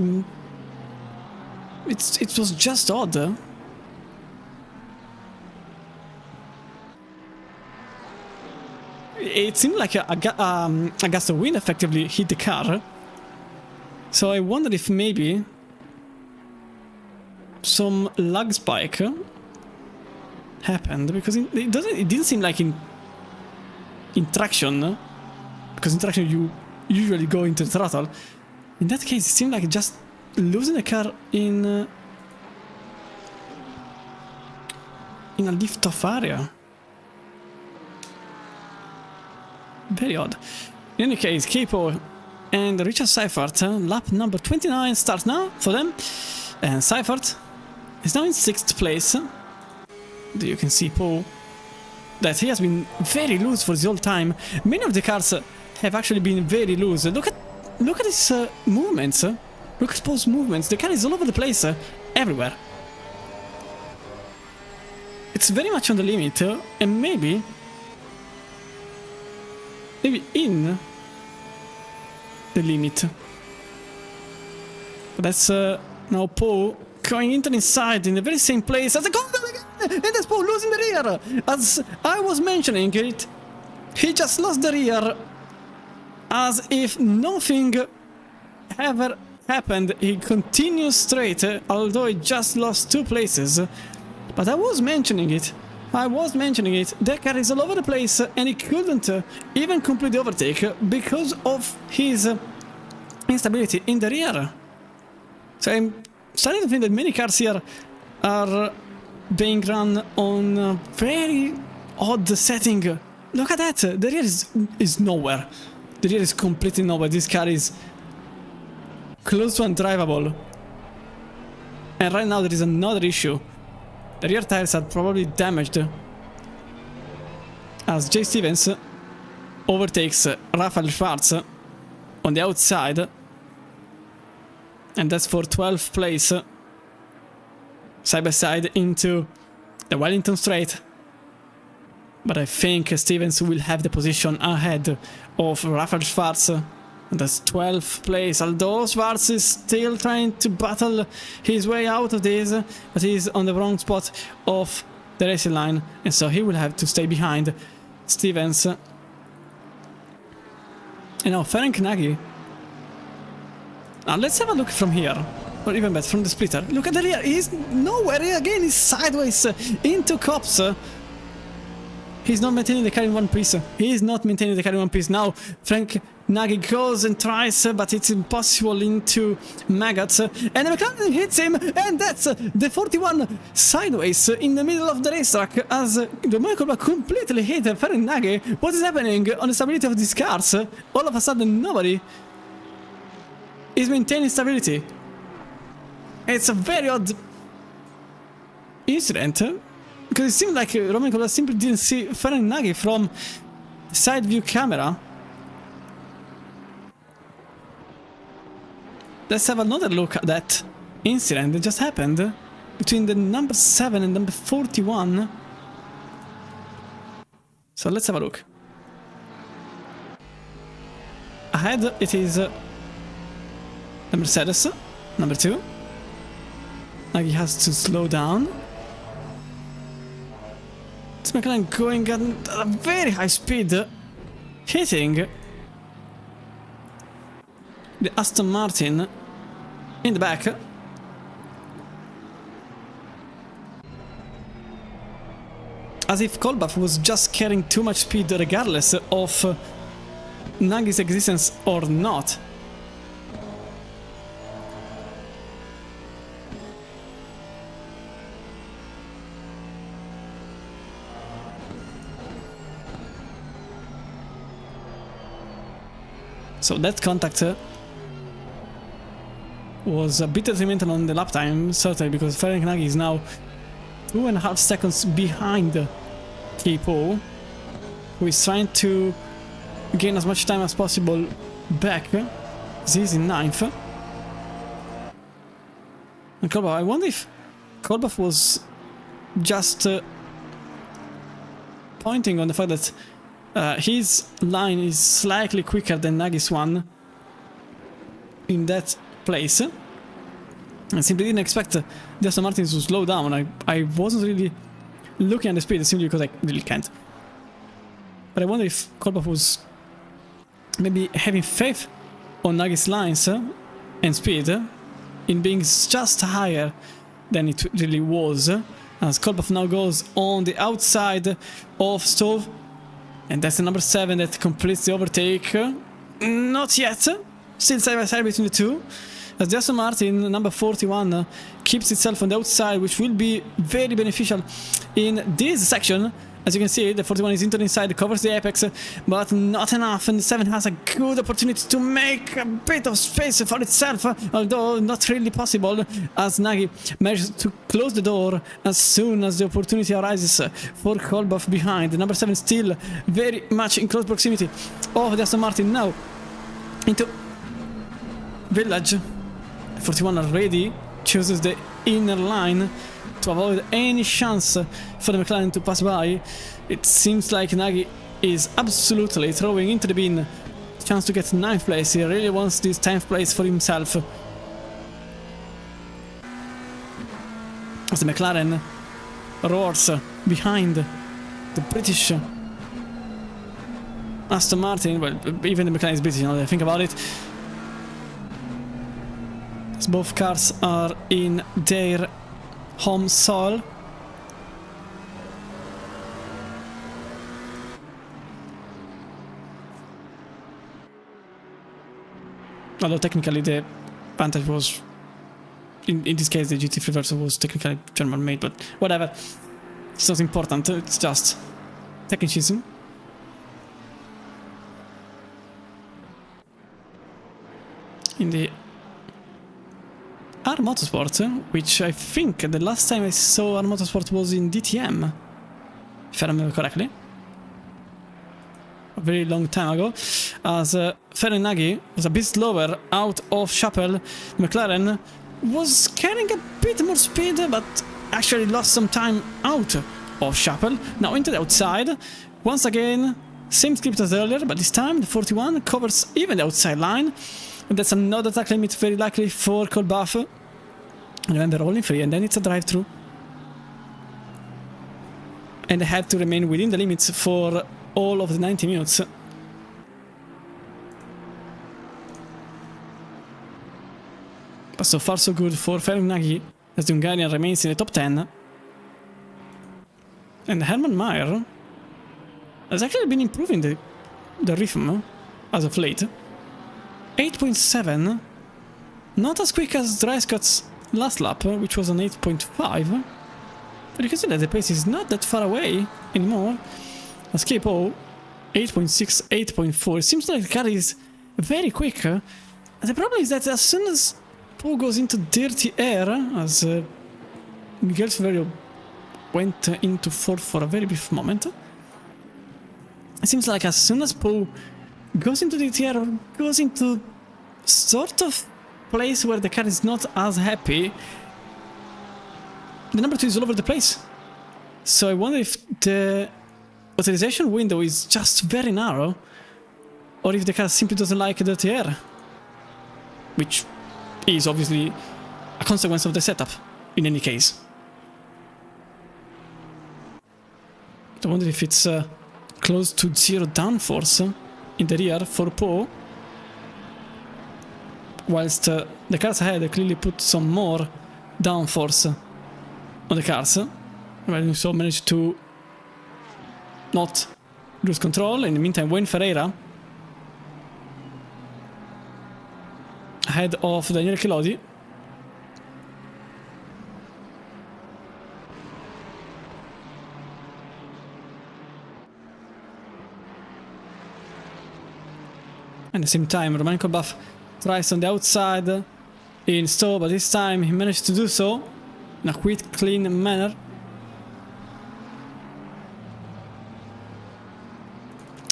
it was just odd. It seemed like a gust of wind effectively hit the car. So I wondered if maybe some lag spike happened, because it didn't seem like in traction, because in traction you usually go into the throttle. In that case, it seemed like just losing the car in a lift-off area. Very odd. In any case, Capo and Richard Seifert, lap number 29 starts now for them. And Seifert is now in 6th place. You can see Paul that he has been very loose for the whole time. Many of the cars have actually been very loose. Look at his movements. Look at Paul's movements. The car is all over the place, everywhere. It's very much on the limit, and maybe in the limit. But that's now Paul going into the inside in the very same place as the corner again, and that's Paul losing the rear. As I was mentioning it, he just lost the rear as if nothing ever happened. He continues straight, although he just lost 2 places. But I was mentioning it. The car is all over the place, and he couldn't even complete the overtake because of his instability in the rear. So I'm starting to think that many cars here are being run on a very odd setting. Look at that! The rear is nowhere. The rear is completely nowhere. This car is close to undrivable. And right now there is another issue. The rear tires are probably damaged, as Jay Stevens overtakes Rafael Schwarz on the outside, and that's for 12th place, side by side into the Wellington Straight. But I think Stevens will have the position ahead of Rafael Schwarz. And that's 12th place, although Schwarz is still trying to battle his way out of this, but he's on the wrong spot of the racing line, and so he will have to stay behind Stevens. And now Ferenc Nagy. Now let's have a look from here, or even better, from the splitter. Look at the rear, he's nowhere, again he's sideways into cops. He's not maintaining the car in one piece. Now Ferenc Nagy goes and tries, but it's impossible into maggots. And the McLaren hits him, and that's the 41 sideways in the middle of the racetrack as the Michael completely hit Ferenc Nagy. What is happening on the stability of these cars? All of a sudden, nobody is maintaining stability. It's a very odd incident, because it seemed like Roman Kolbach simply didn't see Ferenc Nagy from the side view camera. Let's have another look at that incident that just happened between the number 7 and number 41. So let's have a look. Ahead it is the Mercedes, number 2. Nagy has to slow down. It's McLaren going at a very high speed, hitting the Aston Martin in the back. As if Kolbach was just carrying too much speed regardless of Nagi's existence or not. So that contact was a bit detrimental on the lap time, certainly, because Ferenc Nagy is now 2.5 seconds behind Capo, who is trying to gain as much time as possible back. He's in 9th. And Kolbach, I wonder if Kolbach was just pointing on the fact that his line is slightly quicker than Nagi's one in that place. I simply didn't expect the Aston Martin to slow down. I wasn't really looking at the speed simply because I really can't. But I wonder if Kolbach was maybe having faith on Nagi's lines and speed in being just higher than it really was. As Kolbach now goes on the outside of Stowe. And that's the number 7 that completes the overtake. Not yet. Still side by side between the two. As the Aston Martin, number 41, keeps itself on the outside, which will be very beneficial in this section. As you can see, the 41 is into the inside, covers the apex, but not enough. And the 7 has a good opportunity to make a bit of space for itself, although not really possible, as Nagy manages to close the door as soon as the opportunity arises for Kolbach behind. The number 7 still very much in close proximity of the Aston Martin now into Village. 41 already chooses the inner line to avoid any chance for the McLaren to pass by. It seems like Nagy is absolutely throwing into the bin the chance to get 9th place. He really wants this 10th place for himself. As the McLaren roars behind the British Aston Martin. Well, even the McLaren is British now that I think about it. As both cars are in their home soil. Although technically the Vantage was, in this case the GT3 version was technically German made, but whatever. It's not important, it's just technicism. In the R Motorsport, which I think the last time I saw R Motorsport was in DTM, if I remember correctly. A very long time ago, as Ferenc Nagy was a bit slower out of Chapel. McLaren was carrying a bit more speed, but actually lost some time out of Chapel. Now into the outside, once again, same script as earlier, but this time the 41 covers even the outside line. And that's another track limit, very likely for Kolbach. Remember, rolling free, and then it's a drive-through. And they have to remain within the limits for all of the 90 minutes. But so far so good for Ferenc Nagy, as the Hungarian remains in the top 10. And Hermann Maier has actually been improving the rhythm as of late. 8.7, not as quick as Dreiskott's last lap, which was on 8.5, but you can see that the pace is not that far away anymore. As Capo, 8.6, 8.4, it seems like the car is very quick. And the problem is that as soon as Poe goes into dirty air, as Miguel Silverio went into 4th for a very brief moment, it seems like as soon as Poe goes into the air, or goes into sort of place where the car is not as happy, the number 2 is all over the place. So I wonder if the authorization window is just very narrow, or if the car simply doesn't like dirty air, which is obviously a consequence of the setup in any case. I wonder if it's close to 0 downforce in the rear for Poe, whilst the cars ahead clearly put some more downforce on the cars. Well, so managed to not lose control. In the meantime, Wayne Ferreira ahead of Daniele Chilodi. At the same time, Romain Kolbach tries on the outside in stall, but this time he managed to do so in a quick, clean manner.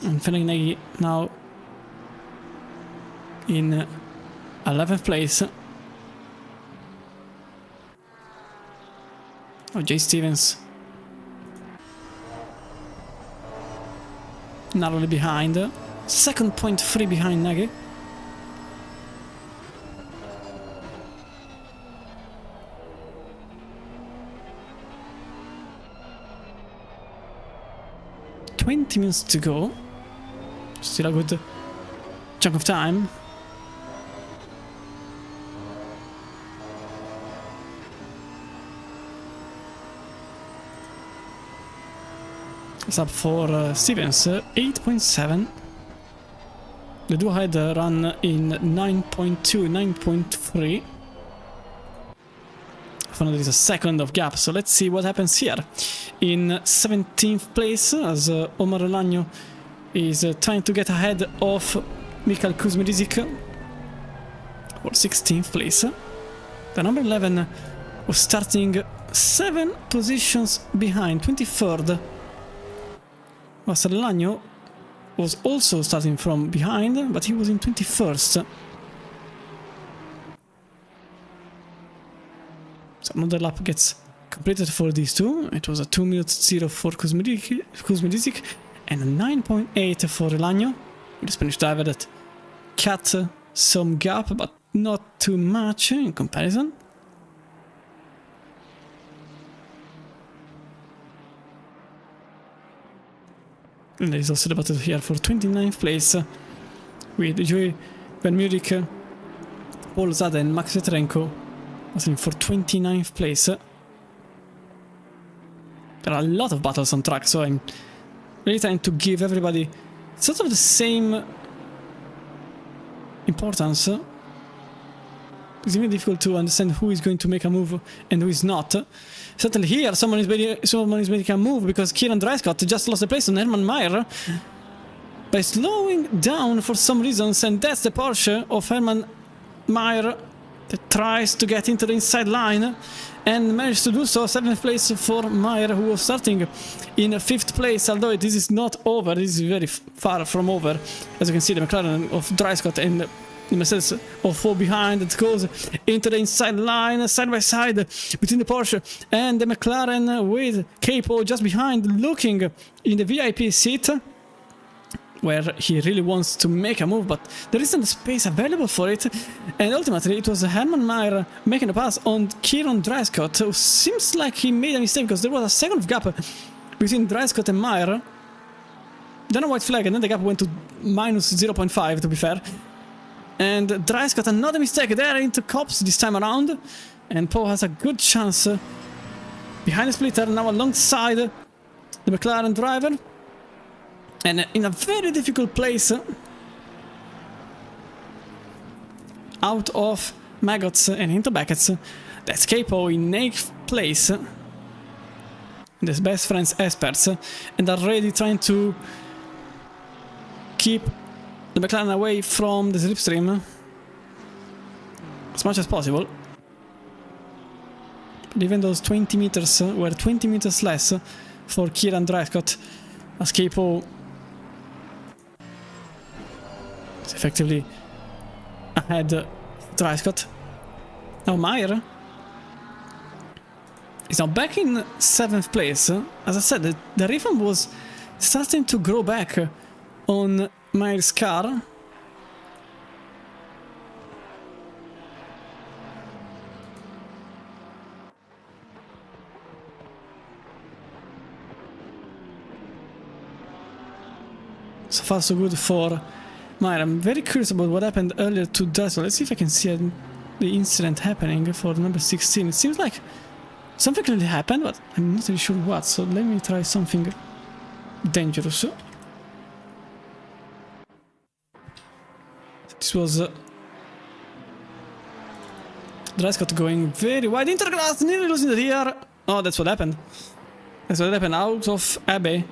And Felix now in 11th place. Oh, Jay Stevens narrowly behind. Second point 3 behind Nagy. $20 to go. Still a good chunk of time. It's up for Stevens, 8.7. The duo had run in 9.2, 9.3. Finally, there's a second of gap, so let's see what happens here. In 17th place, as Omar Relagno is trying to get ahead of Mikhail Kuzmirizik for 16th place. The number 11 was starting 7 positions behind, 23rd. Whilst Relagno was also starting from behind, but he was in 21st. So another lap gets completed for these two. It was a 2:0 for Kuzmirizik and a 9.8 for Relagno. The Spanish driver that cut some gap, but not too much in comparison. And there is also the battle here for 29th place with Joey Van Murich, Paul Zada and Max Vetrenko battling for 29th place. There are a lot of battles on track, so I'm really trying to give everybody sort of the same importance. It's even difficult to understand who is going to make a move and who is not. Certainly here, someone is making a move because Kieran Dreiskott just lost the place on Hermann Maier by slowing down for some reasons, and that's the Porsche of Hermann Maier that tries to get into the inside line and managed to do so. 7th place for Maier, who was starting in 5th place, although this is not over. This is very far from over. As you can see, the McLaren of Dreiskott and the Mercedes of 4 behind that goes into the inside line, side by side between the Porsche and the McLaren, with Capo just behind, looking in the VIP seat where he really wants to make a move, but there isn't the space available for it. And ultimately it was Hermann Maier making a pass on Kieran Dreiskott, who seems like he made a mistake because there was a second of gap between Dreiskott and Maier, then a white flag, and then the gap went to minus 0.5 to be fair. And Dreiskott, another mistake there into Cops this time around. And Poe has a good chance behind the splitter, now alongside the McLaren driver. And in a very difficult place, out of Maggots and into Beckett's. That's Capo in 8th place. And his best friends experts, and already trying to keep the McLaren away from the slipstream as much as possible. But even those 20 meters were 20 meters less for Kieran Dreiskott, as Capo is effectively ahead of Dreiskott. Now Maier is now back in 7th place. As I said, the rhythm was starting to grow back on Maier's car. So far so good for Maier. I'm very curious about what happened earlier to Dreiskott. Let's see if I can see the incident happening for number 16. It seems like something really happened, but I'm not really sure what, so let me try something dangerous. This was Dry Scott going very wide into the grass, nearly losing the rear. Oh, that's what happened. That's what happened out of Abbey.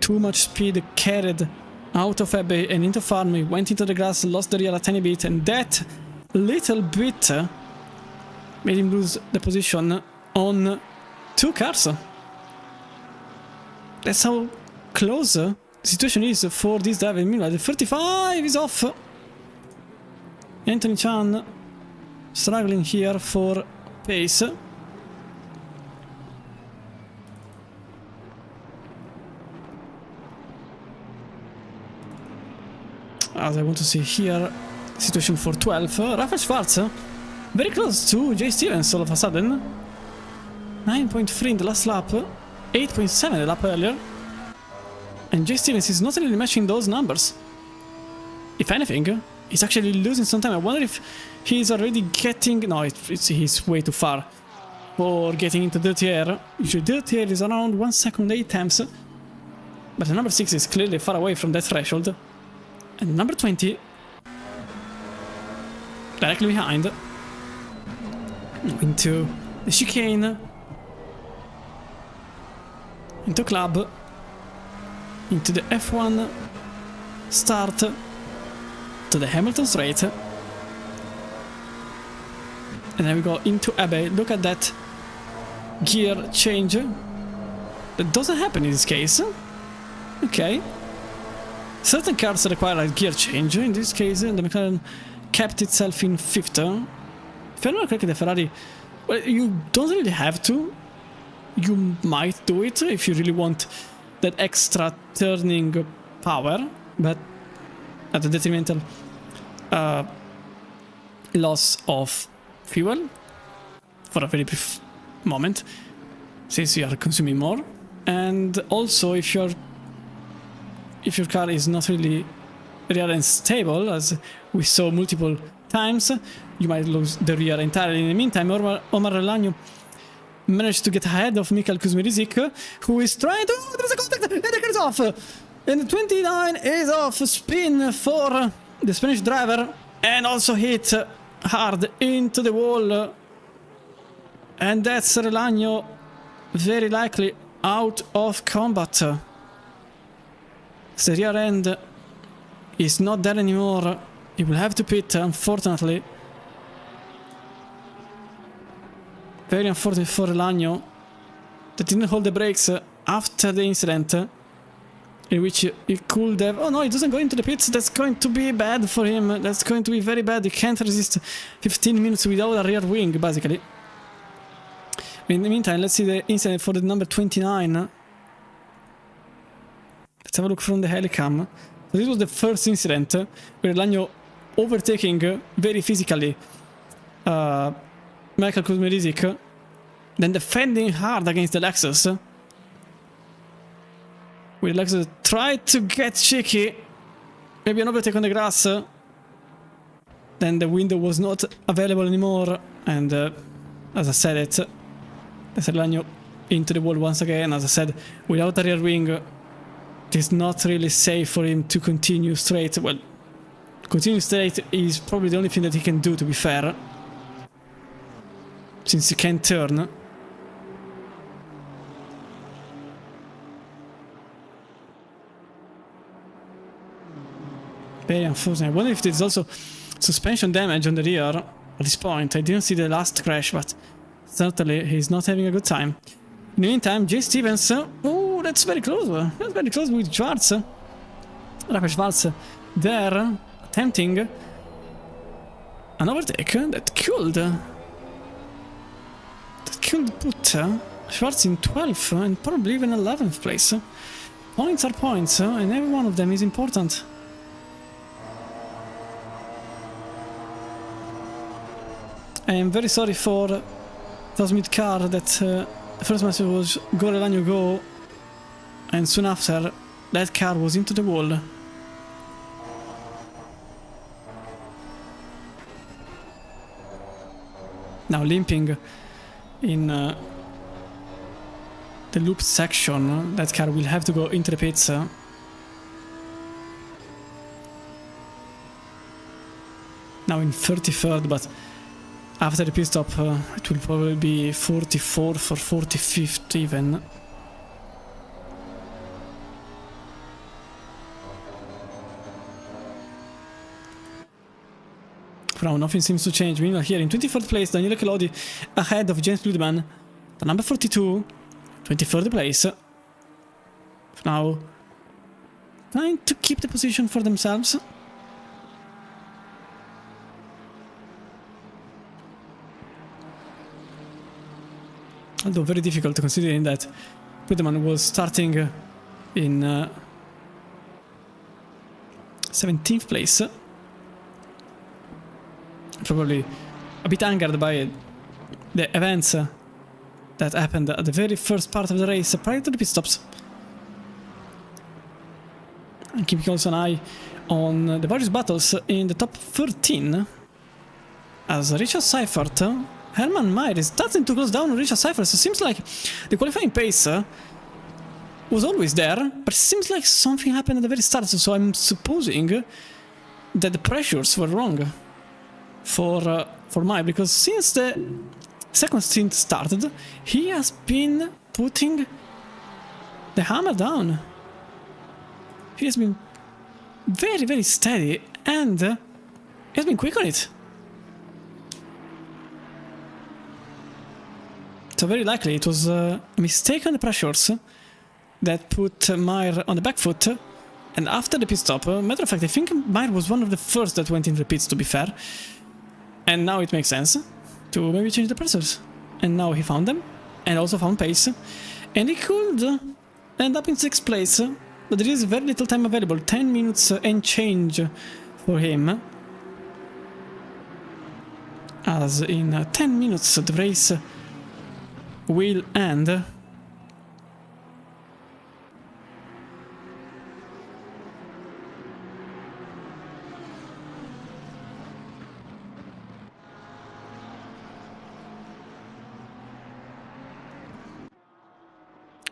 Too much speed carried out of Abbey and into Farmy. Went into the grass, lost the rear a tiny bit, and that little bit made him lose the position on 2 cars. That's how close the situation is for this driver. Meanwhile, the 35 is off. Anthony Chan struggling here for pace. As I want to see here, situation for 12. Rafael Schwarz, very close to Jay Stevens all of a sudden. 9.3 in the last lap, 8.7 the lap earlier. And Jay Stevens is not really matching those numbers. If anything, he's actually losing some time. I wonder if he's already getting... No, he's way too far for getting into dirty air. Usually dirty air is around 1 second 8 times. But the number 6 is clearly far away from that threshold. And number 20, directly behind, into the chicane, into club, into the F1 start, to the Hamilton straight, and then we go into Abbey. Look at that gear change. That doesn't happen in this case. Okay. Certain cars require a gear change. In this case, the McLaren kept itself in 5th. If I remember correctly, the Ferrari, well, you don't really have to. You might do it if you really want that extra turning power, but at the detrimental loss of fuel for a very brief moment, since you are consuming more. And also, if your car is not really rear end stable, as we saw multiple times, you might lose the rear entirely. In the meantime, Omar Relagno managed to get ahead of Michael Kuzmirizik, who is trying to... Oh, there's a contact! And the car is off! And the 29 is off. Spin for the Spanish driver, and also hit hard into the wall. And that's Relagno very likely out of combat. The rear end is not there anymore. He will have to pit, unfortunately. Very unfortunate for Relagno, that didn't hold the brakes after the incident, in which he could have... Oh no, he doesn't go into the pits. That's going to be bad for him. That's going to be very bad. He can't resist 15 minutes without a rear wing, basically. In the meantime, let's see the incident for the number 29. Let's have a look from the helicam. So this was the first incident, where Relagno overtaking very physically Michael Kuzmirizik, then defending hard against the Lexus. Where Lexus tried to get cheeky, maybe an overtake on the grass. Then the window was not available anymore, and as I said it, that's Relagno into the wall once again. As I said, without a rear wing, it is not really safe for him to continue straight. Well, continue straight is probably the only thing that he can do, to be fair, since he can't turn. Very unfortunate. I wonder if there's also suspension damage on the rear at this point. I didn't see the last crash, but certainly he's not having a good time. In the meantime, Jay Stevens... Oh, that's very close. That's very close with Schwarz. Rafael Schwarz there, attempting an overtake that could put Schwarz in 12th and probably even 11th place. Points are points, and every one of them is important. I am very sorry for those mid-car that the first message was go Relagno go, and soon after that car was into the wall. Now limping in the loop section, that car will have to go into the pits. now in 33rd, but after the pit stop it will probably be 44th or 45th even. For now, nothing seems to change. Meanwhile, here in 24th place, Daniele Collodi ahead of James Ludeman. The number 42, 23rd place. For now, trying to keep the position for themselves. Although very difficult considering that Ludeman was starting in 17th place. Probably a bit angered by the events that happened at the very first part of the race prior to the pit stops. And keeping also an eye on the various battles in the top 13 as Richard Seifert, Hermann Maier is starting to close down on Richard Seifert. So it seems like the qualifying pace was always there, but it seems like something happened at the very start, so I'm supposing that the pressures were wrong for Maier, because since the second stint started, he has been putting the hammer down. He has been very, very steady, and he has been quick on it. So very likely it was a mistake on the pressures that put Maier on the back foot, and after the pit stop, matter of fact, I think Maier was one of the first that went into the pits, to be fair. And now it makes sense to maybe change the pressures. And now he found them, and also found pace. And he could end up in 6th place, but there is very little time available, 10 minutes and change for him. As in 10 minutes the race will end.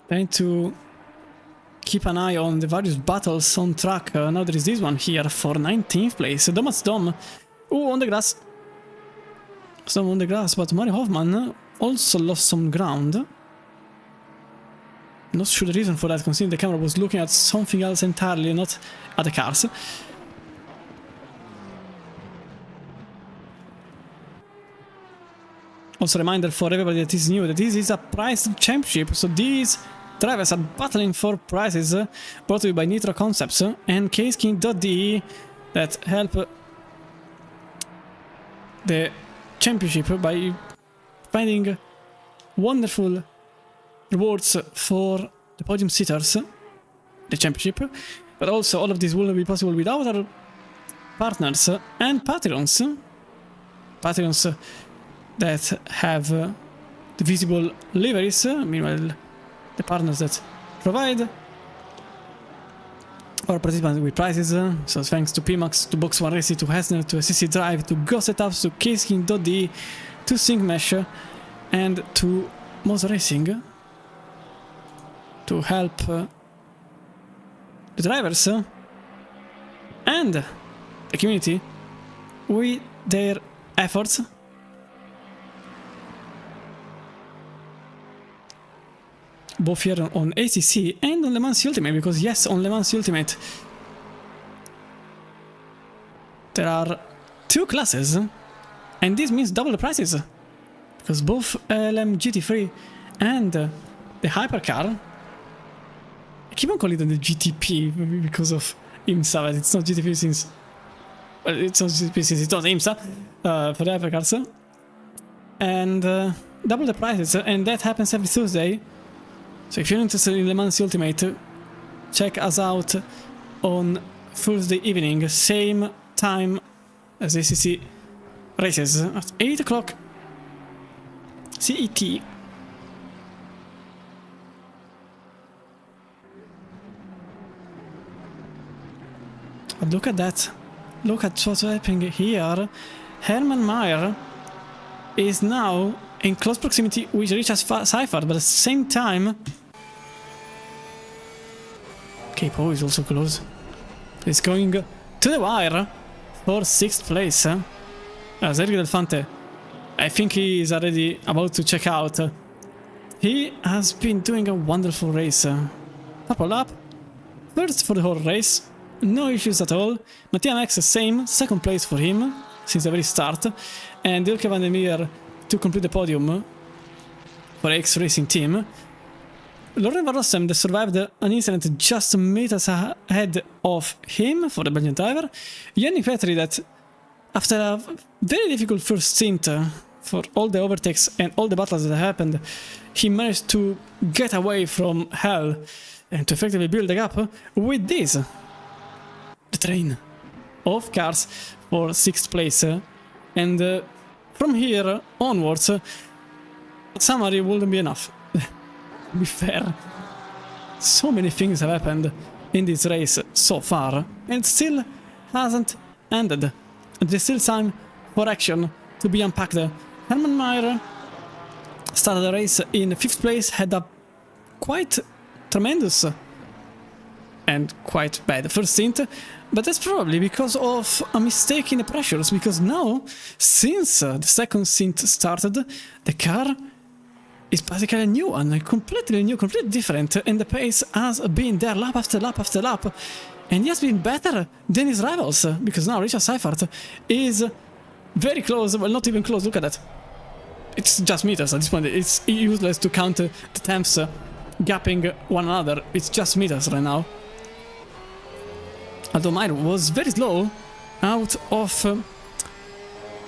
Trying to keep an eye on the various battles on track. Now there is this one here for 19th place. Thomas Dom. Oh, on the grass. Some on the grass, but Mario Hoffman also lost some ground. Not sure the reason for that, considering the camera was looking at something else entirely, not at the cars. Also, reminder for everybody that is new that this is a priced championship, so these drivers are battling for prizes brought to you by Nitro Concepts and Kskin.de that help the championship by finding wonderful rewards for the podium sitters, the championship, but also all of this wouldn't be possible without our partners and patrons that have the visible liveries. Meanwhile, the partners that provide our participants with prizes, so thanks to Pimax, to Box 1 Racing, to Hessner, to SCC Drive, to Go Setups, to Kskin.de, to SyncMesh, and to Moz Racing to help the drivers and the community with their efforts. Both here on ACC and on Le Mans Ultimate, because yes, on Le Mans Ultimate there are 2 classes, and this means double the prices, because both LM GT3 and the Hypercar, I keep on calling them the GTP because of IMSA, but it's not GTP since, well, it's not GTP since it's not IMSA for the Hypercars, and double the prices, and that happens every Thursday. So if you're interested in Le Mans Ultimate, check us out on Thursday evening, same time as ACC races, at 8 o'clock CET. But look at that. Look at what's happening here. Hermann Maier is now in close proximity with Richard Seifert, but at the same time Capo is also close. He's going to the wire for 6th place. Sergio Del Fante, I think he is already about to check out. He has been doing a wonderful race. Couple lap, first for the whole race, no issues at all. Mattia Max, same, second place for him since the very start. And Ilke van der Meer to complete the podium for X Racing Team. Laurent Van Rossem that survived an incident just meters ahead of him for the Belgian driver. Yannick Petry that after a very difficult first stint for all the overtakes and all the battles that happened, he managed to get away from hell and to effectively build a gap with this, the train of cars for 6th place. And from here onwards, summary wouldn't be enough. To be fair, so many things have happened in this race so far, and still hasn't ended. There's still time for action to be unpacked. Hermann Maier started the race in 5th place, had a quite tremendous and quite bad first stint, but that's probably because of a mistake in the pressures, because now, since the second stint started, the car is basically a new one, completely new, completely different, and the pace has been there lap after lap after lap, and he has been better than his rivals, because now Richard Seifert is very close, well, not even close, look at that. It's just meters at this point, it's useless to count the temps gapping one another, it's just meters right now. Although Maier was very slow out of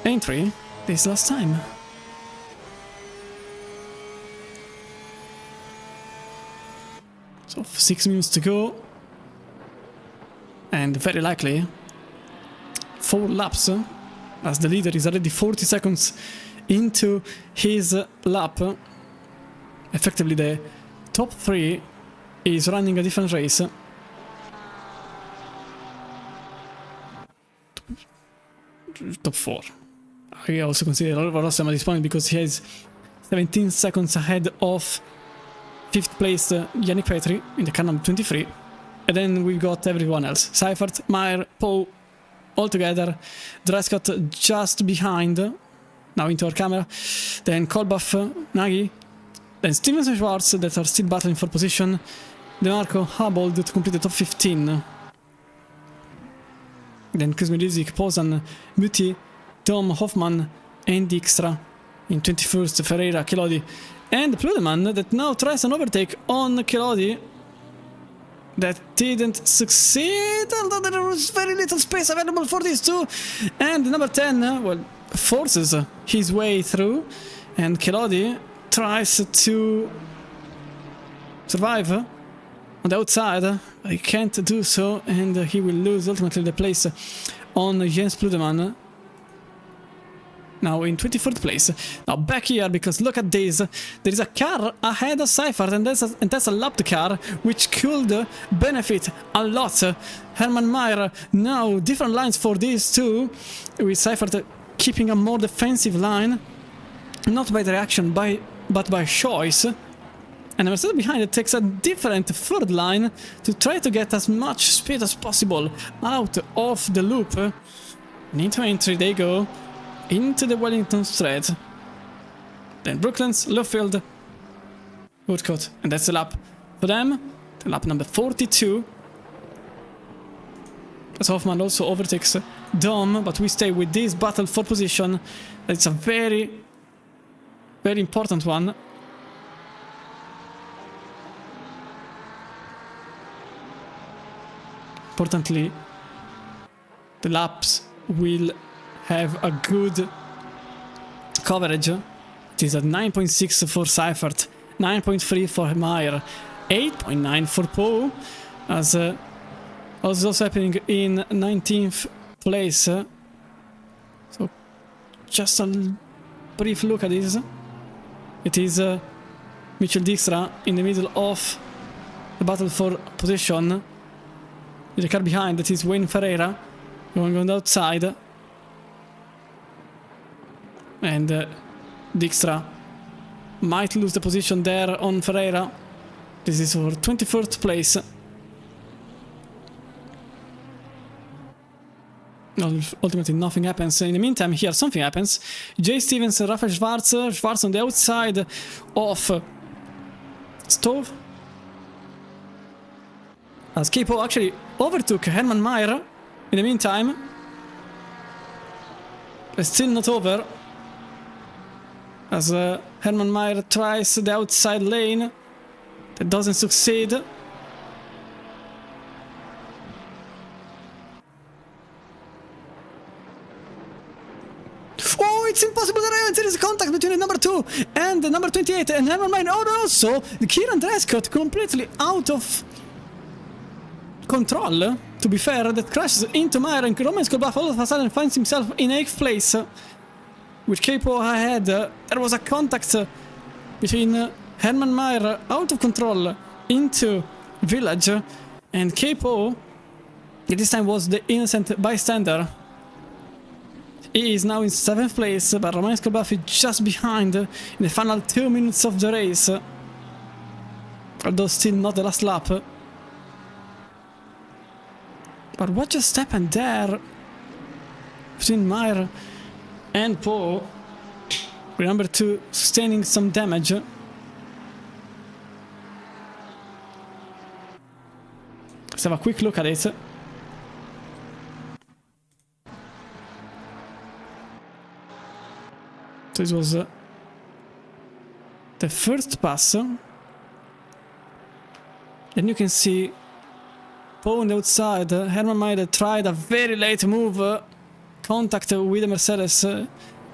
entry this last time. So 6 minutes to go, and very likely 4 laps, as the leader is already 40 seconds into his lap. Effectively the top 3 is running a different race. Top 4. I also consider Oliver Rossem at this point because he is 17 seconds ahead of 5th place Yannick Petry in the car number 23. And then we got everyone else. Seifert, Maier, Poe, all together. Drescott just behind. Now into our camera. Then Kolbach, Nagy. Then Stevens and Schwartz that are still battling for position. DeMarco, Hubbard to complete the top 15. Then Kuzmirizik, Pozan, Muti, Tom, Hoffman, and Dijkstra in 21st, Ferreira, Kelodi, and Pludeman that now tries an overtake on Kelodi. That didn't succeed, although there was very little space available for these two. And number 10, well, forces his way through, and Kelodi tries to survive on the outside. He can't do so, and he will lose ultimately the place on Jens Pludeman. Now in 24th place. Now back here, because look at this. There is a car ahead of Seifert, and that's a lapped car, which could benefit a lot. Hermann Maier, now different lines for these two, with Seifert keeping a more defensive line. Not by the reaction, but by choice. And Mercedes behind it takes a different third line to try to get as much speed as possible out of the loop. And into entry they go, into the Wellington Strait. Then Brooklands, Luffield, Woodcote, and that's the lap for them. The lap number 42. As Hoffman also overtakes Dom, but we stay with this battle for position. It's a very, very important one. Importantly, the laps will have a good coverage. It is at 9.6 for Seifert, 9.3 for Maier, 8.9 for Poe, as was also happening in 19th place. So just a brief look at this. It is Mitchell Dijkstra in the middle of the battle for position. The car behind, that is Wayne Ferreira, going on the outside. And Dijkstra might lose the position there on Ferreira. This is for 21st place. Ultimately, nothing happens. In the meantime, here something happens. Jay Stevens, Rafael Schwarz on the outside of Stove. As Capo actually overtook Hermann Maier. In the meantime, it's still not over. As Hermann Maier tries the outside lane, that doesn't succeed. Oh, it's impossible to arrive. There is a contact between the number 2 and the number 28 and Hermann Maier. Oh, also, Kieran Drescott completely out of control, to be fair, that crashes into Maier, and Roman Skolbach all of a sudden finds himself in 8th place. With Capo ahead, there was a contact between Hermann Maier out of control into Village, and Capo, this time was the innocent bystander. He is now in 7th place, but Roman Skolbach is just behind in the final 2 minutes of the race, although still not the last lap. But what just happened there between Maier and Poe? Remember to sustaining some damage. Let's have a quick look at it. So this was the first pass. And you can see Poe on the outside. Hermann Maier tried a very late move, contact with the Mercedes,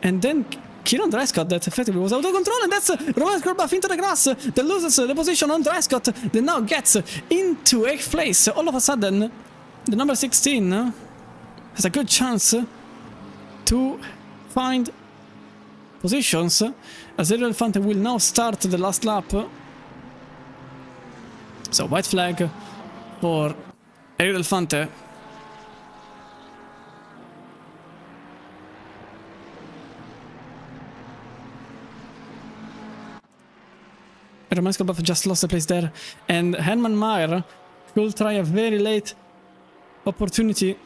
and then Kieran Drescott that effectively was out of control, and that's Roman Skolbach into the grass that loses the position on Drescott, that now gets into 8th place. All of a sudden, the number 16 has a good chance to find positions, as Ariel Elefante will now start the last lap. So white flag for Ariel Elefante. Roman Skolbach just lost the place there, and Hermann Maier could try a very late opportunity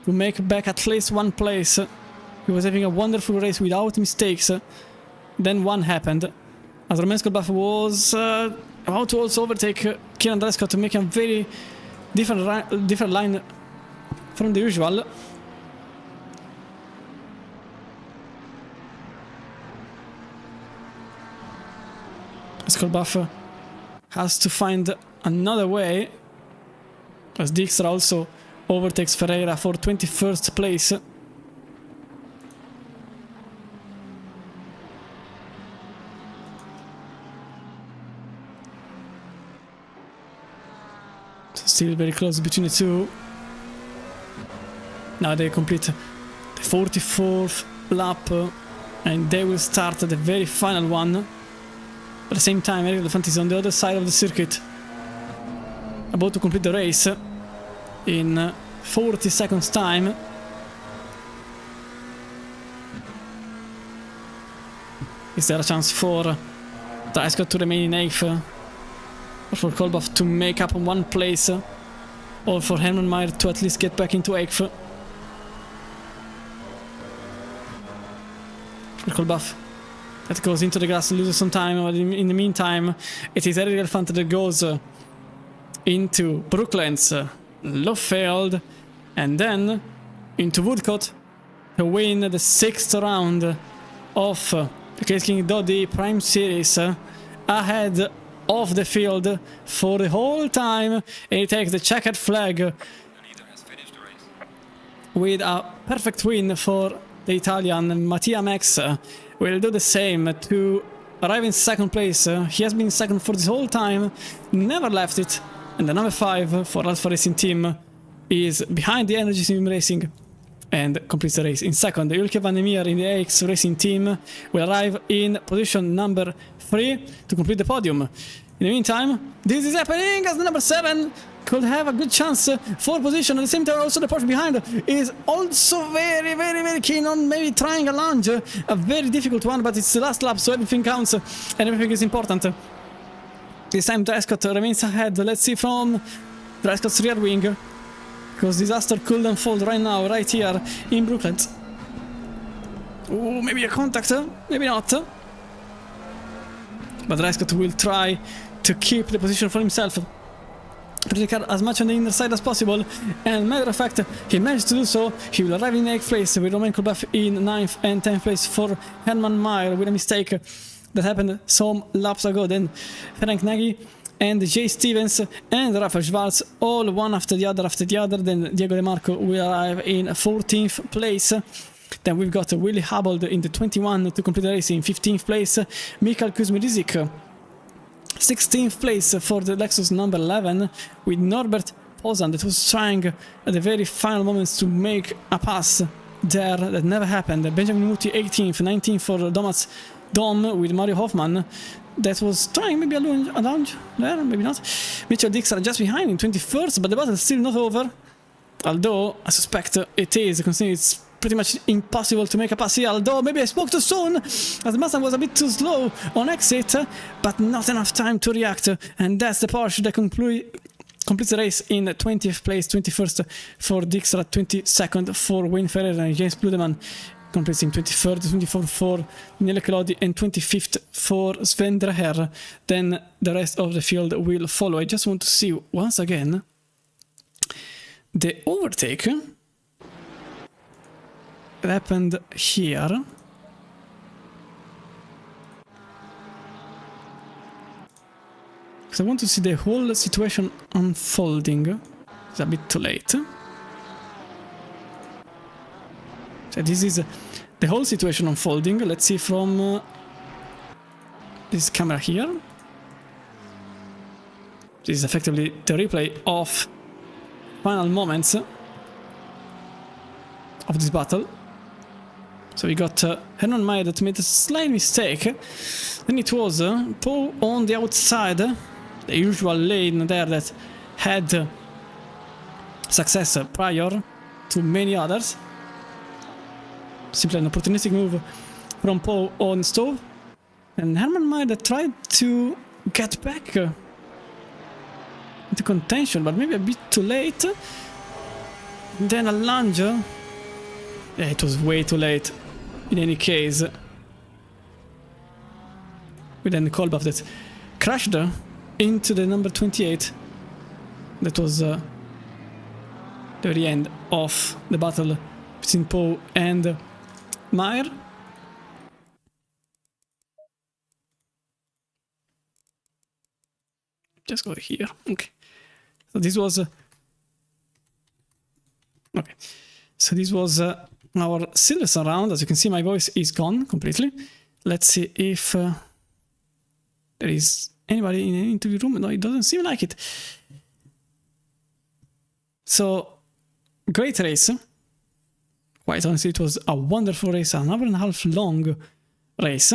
to make back at least one place. He was having a wonderful race without mistakes. Then one happened, as Roman Skolbach was about to also overtake Kieran Drescott to make a very different line from the usual. Skolbach has to find another way, as Dijkstra also overtakes Ferreira for 21st place. Still very close between the two. Now they complete the 44th lap, and they will start the very final one. At the same time, Ariel Elefante is on the other side of the circuit, about to complete the race in 40 seconds time. Is there a chance for Drescott to remain in 8th? Or for Kolbach to make up one place? Or for Hermann Maier to at least get back into 8th? For Kolbach, that goes into the grass and loses some time, but in the meantime, it is Ariel Elefante that goes into Brooklands, Loffield, and then into Woodcote to win the 6th round of the Case King Doddy Prime Series, ahead of the field for the whole time, and he takes the checkered flag with a perfect win for the Italian. Mattia Max will do the same to arrive in 2nd place. He has been 2nd for this whole time, never left it, and the number 5 for Alpha Racing Team is behind the Energy Sim Racing and completes the race in 2nd. Julke van der Meer in the AX Racing Team will arrive in position number 3 to complete the podium. In the meantime, this is happening as the number 7 could have a good chance for position. At the same time, also the Porsche behind is also very keen on maybe trying a lunge. A very difficult one, but it's the last lap, so everything counts and everything is important. This time Drescott remains ahead. Let's see from Drescott's rear wing. because disaster could unfold right now, right here in Brooklands. Oh, maybe a contact, maybe not. But Rescott will try to keep the position for himself. Put the car as much on the inner side as possible, and matter of fact, he managed to do so. He will arrive in 8th place with Romain Kolbaf in 9th and 10th place for Hermann Maier with a mistake that happened some laps ago. Then Ferenc Nagy and Jay Stevens and Rafa Schwarz all one after the other. Then Diego De Marco will arrive in 14th place. Then we've got Willy Habold in the 21 to complete the race in 15th place. Mikhail Kuzmirizik 16th place for the Lexus number 11 with Norbert Pozan that was trying at the very final moments to make a pass there that never happened. Benjamin Muti 18th, 19th for Dom with Mario Hoffman that was trying maybe a lunge there, maybe not. Mitchell Dixon just behind in 21st, but the battle is still not over. Although I suspect it is, considering it's pretty much impossible to make a pass here, although maybe I spoke too soon, as the Mustang was a bit too slow on exit, but not enough time to react, and that's the Porsche that completes the race in 20th place, 21st for Dijkstra, 22nd for Wayne Ferrer, and James Bludeman completes in 23rd, 24th for Nele Kelodi, and 25th for Sven Dreher. Then the rest of the field will follow. I just want to see once again the overtake that happened here. Because I want to see the whole situation unfolding. It's a bit too late. So this is the whole situation unfolding. Let's see from this camera here. This is effectively the replay of final moments of this battle. So we got Hermann Maier that made a slight mistake. Then it was Poe on the outside, the usual lane there that had success prior to many others. Simply an opportunistic move from Poe on stove. And Hermann Maier that tried to get back into contention, but maybe a bit too late. And then a lunge. Yeah, it was way too late. In any case, with then Kolbaf that crashed into the number 28. That was the very end of the battle between Poe and Maier. Just go here. Okay. So this was okay. So this was our Silverstone round. As you can see, my voice is gone completely. Let's see if there is anybody in the interview room. No, it doesn't seem like it. So, great race. Quite honestly, it was a wonderful race. An hour and a half long race.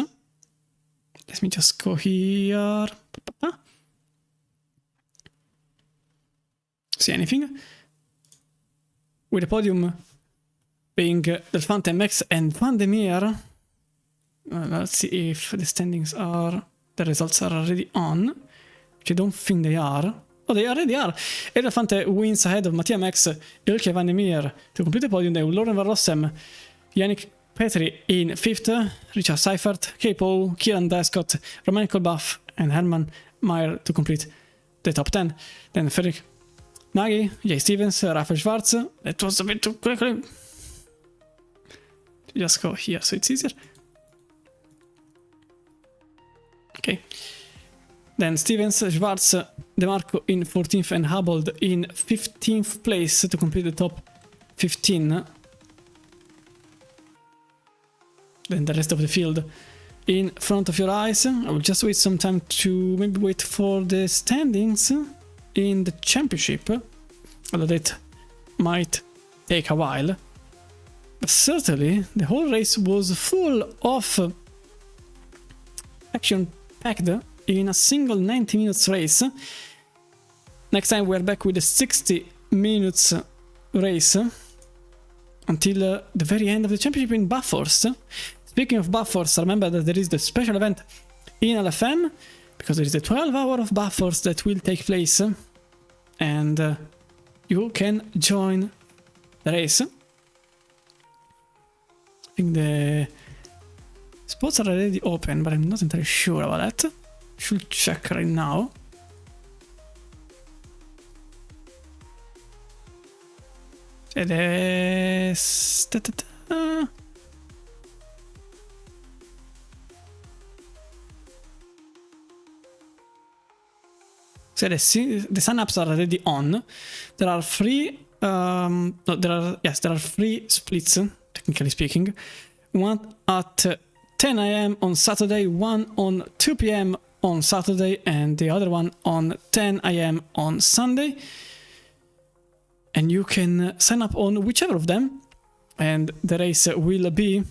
Let me just go here. See anything? With the podium being Delphante Max and Van der Meer. Let's see if the standings are... the results are already on. Which I don't think they are. Oh, they already are. Delphante wins ahead of Mattia Max, Ilke Van der Meer to complete the podium. Then Lauren Van Rossem, Yannick Petri in 5th, Richard Seifert, Poe, Kieran Descott, Romain Kolbaf and Hermann Maier to complete the top 10. Then Ferenc Nagy, Jay Stevens, Rafael Schwarz. That was a bit too quickly. Just go here so it's easier. Okay. Then Stevens, Schwarz, De Marco in 14th and Habold in 15th place to complete the top 15. Then the rest of the field in front of your eyes. I will just wait some time to maybe wait for the standings in the championship, although that might take a while. But certainly the whole race was full of action packed in a single 90 minutes race. Next time we're back with a 60 minutes race until the very end of the championship in Bathurst. Speaking of Bathurst, remember that there is the special event in LFM, because there is a 12 hour of Bathurst that will take place, and you can join the race. I think the spots are already open, but I'm not entirely sure about that. Should check right now. It is... So the sign-ups are already on. There are three... there are three splits, technically speaking. One at 10 AM on Saturday, one on 2 PM on Saturday, and the other one on 10 AM on Sunday. And you can sign up on whichever of them, and the race will be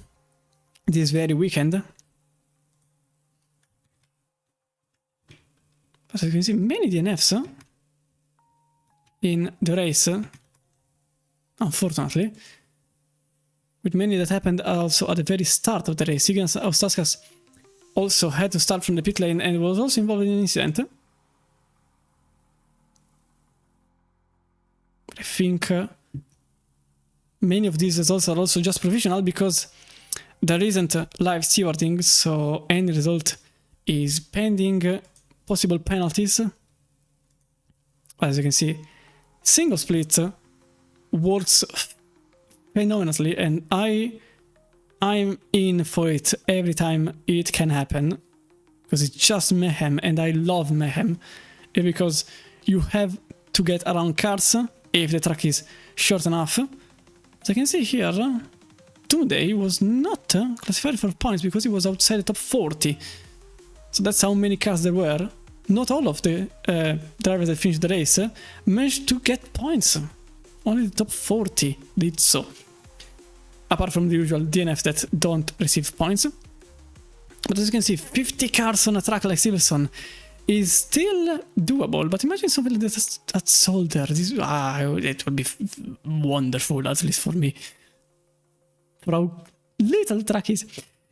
this very weekend. As you can see, many DNFs in the race, unfortunately, with many that happened also at the very start of the race. Sigan Austaskas also had to start from the pit lane and was also involved in an incident. But I think many of these results are also just provisional because there isn't live stewarding, so any result is pending possible penalties. As you can see, single split works phenomenally, and I'm in for it every time it can happen because it's just mayhem, and I love mayhem because you have to get around cars if the track is short enough. As I can see here, Today was not classified for points because he was outside the top 40. So that's how many cars there were. Not all of the drivers that finished the race managed to get points. Only the top 40 did so. Apart from the usual DNFs that don't receive points. But as you can see, 50 cars on a track like Silverstone is still doable. But imagine something like that at Solder. It would be wonderful, at least for me. For how little the track is.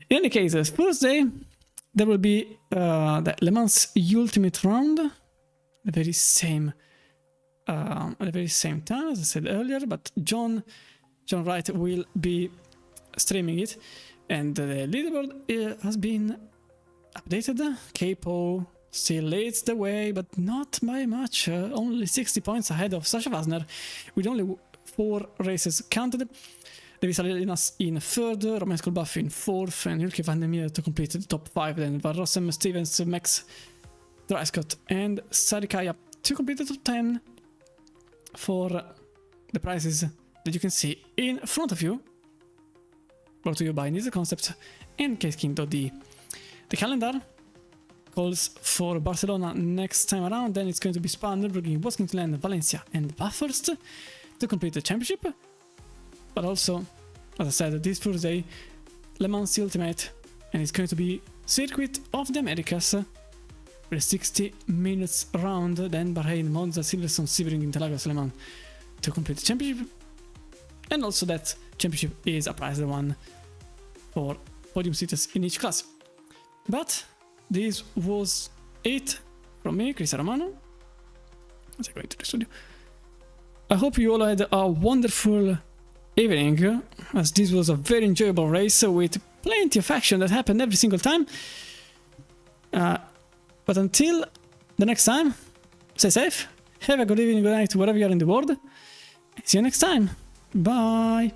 In any case, Thursday, there will be the Le Mans Ultimate Round. The very same at the very same time, as I said earlier, but John Wright will be streaming it, and the leaderboard has been updated. Capo still leads the way, but not by much, only 60 points ahead of Sasha Wasner, with only 4 races counted. Davis Salinas in 3rd, Roman Skolbuff in 4th, and Hilke van der Meer to complete the top 5, then Van Rossem, Stevens, Max, Dryscott, and Sarikaya to complete the top 10 for the prizes that you can see in front of you. Brought to you by Nisa Concept and Case Quinto. The calendar calls for Barcelona next time around, then it's going to be Spa, Nürburgring, Boskingland, Valencia, and Bathurst to complete the championship. But also, as I said, this Thursday, Le Mans Ultimate, and it's going to be Circuit of the Americas with a 60 minutes round, then Bahrain, Monza, Silverstone, Sebring, Interlagos, Le Mans to complete the championship. And also that championship is a prize one for podium sitters in each class. But this was it from me, Chris Romano. Let's go into the studio. I hope you all had a wonderful evening, as this was a very enjoyable race with plenty of action that happened every single time. But until the next time, stay safe, have a good evening, good night, wherever you are in the world. See you next time. Bye.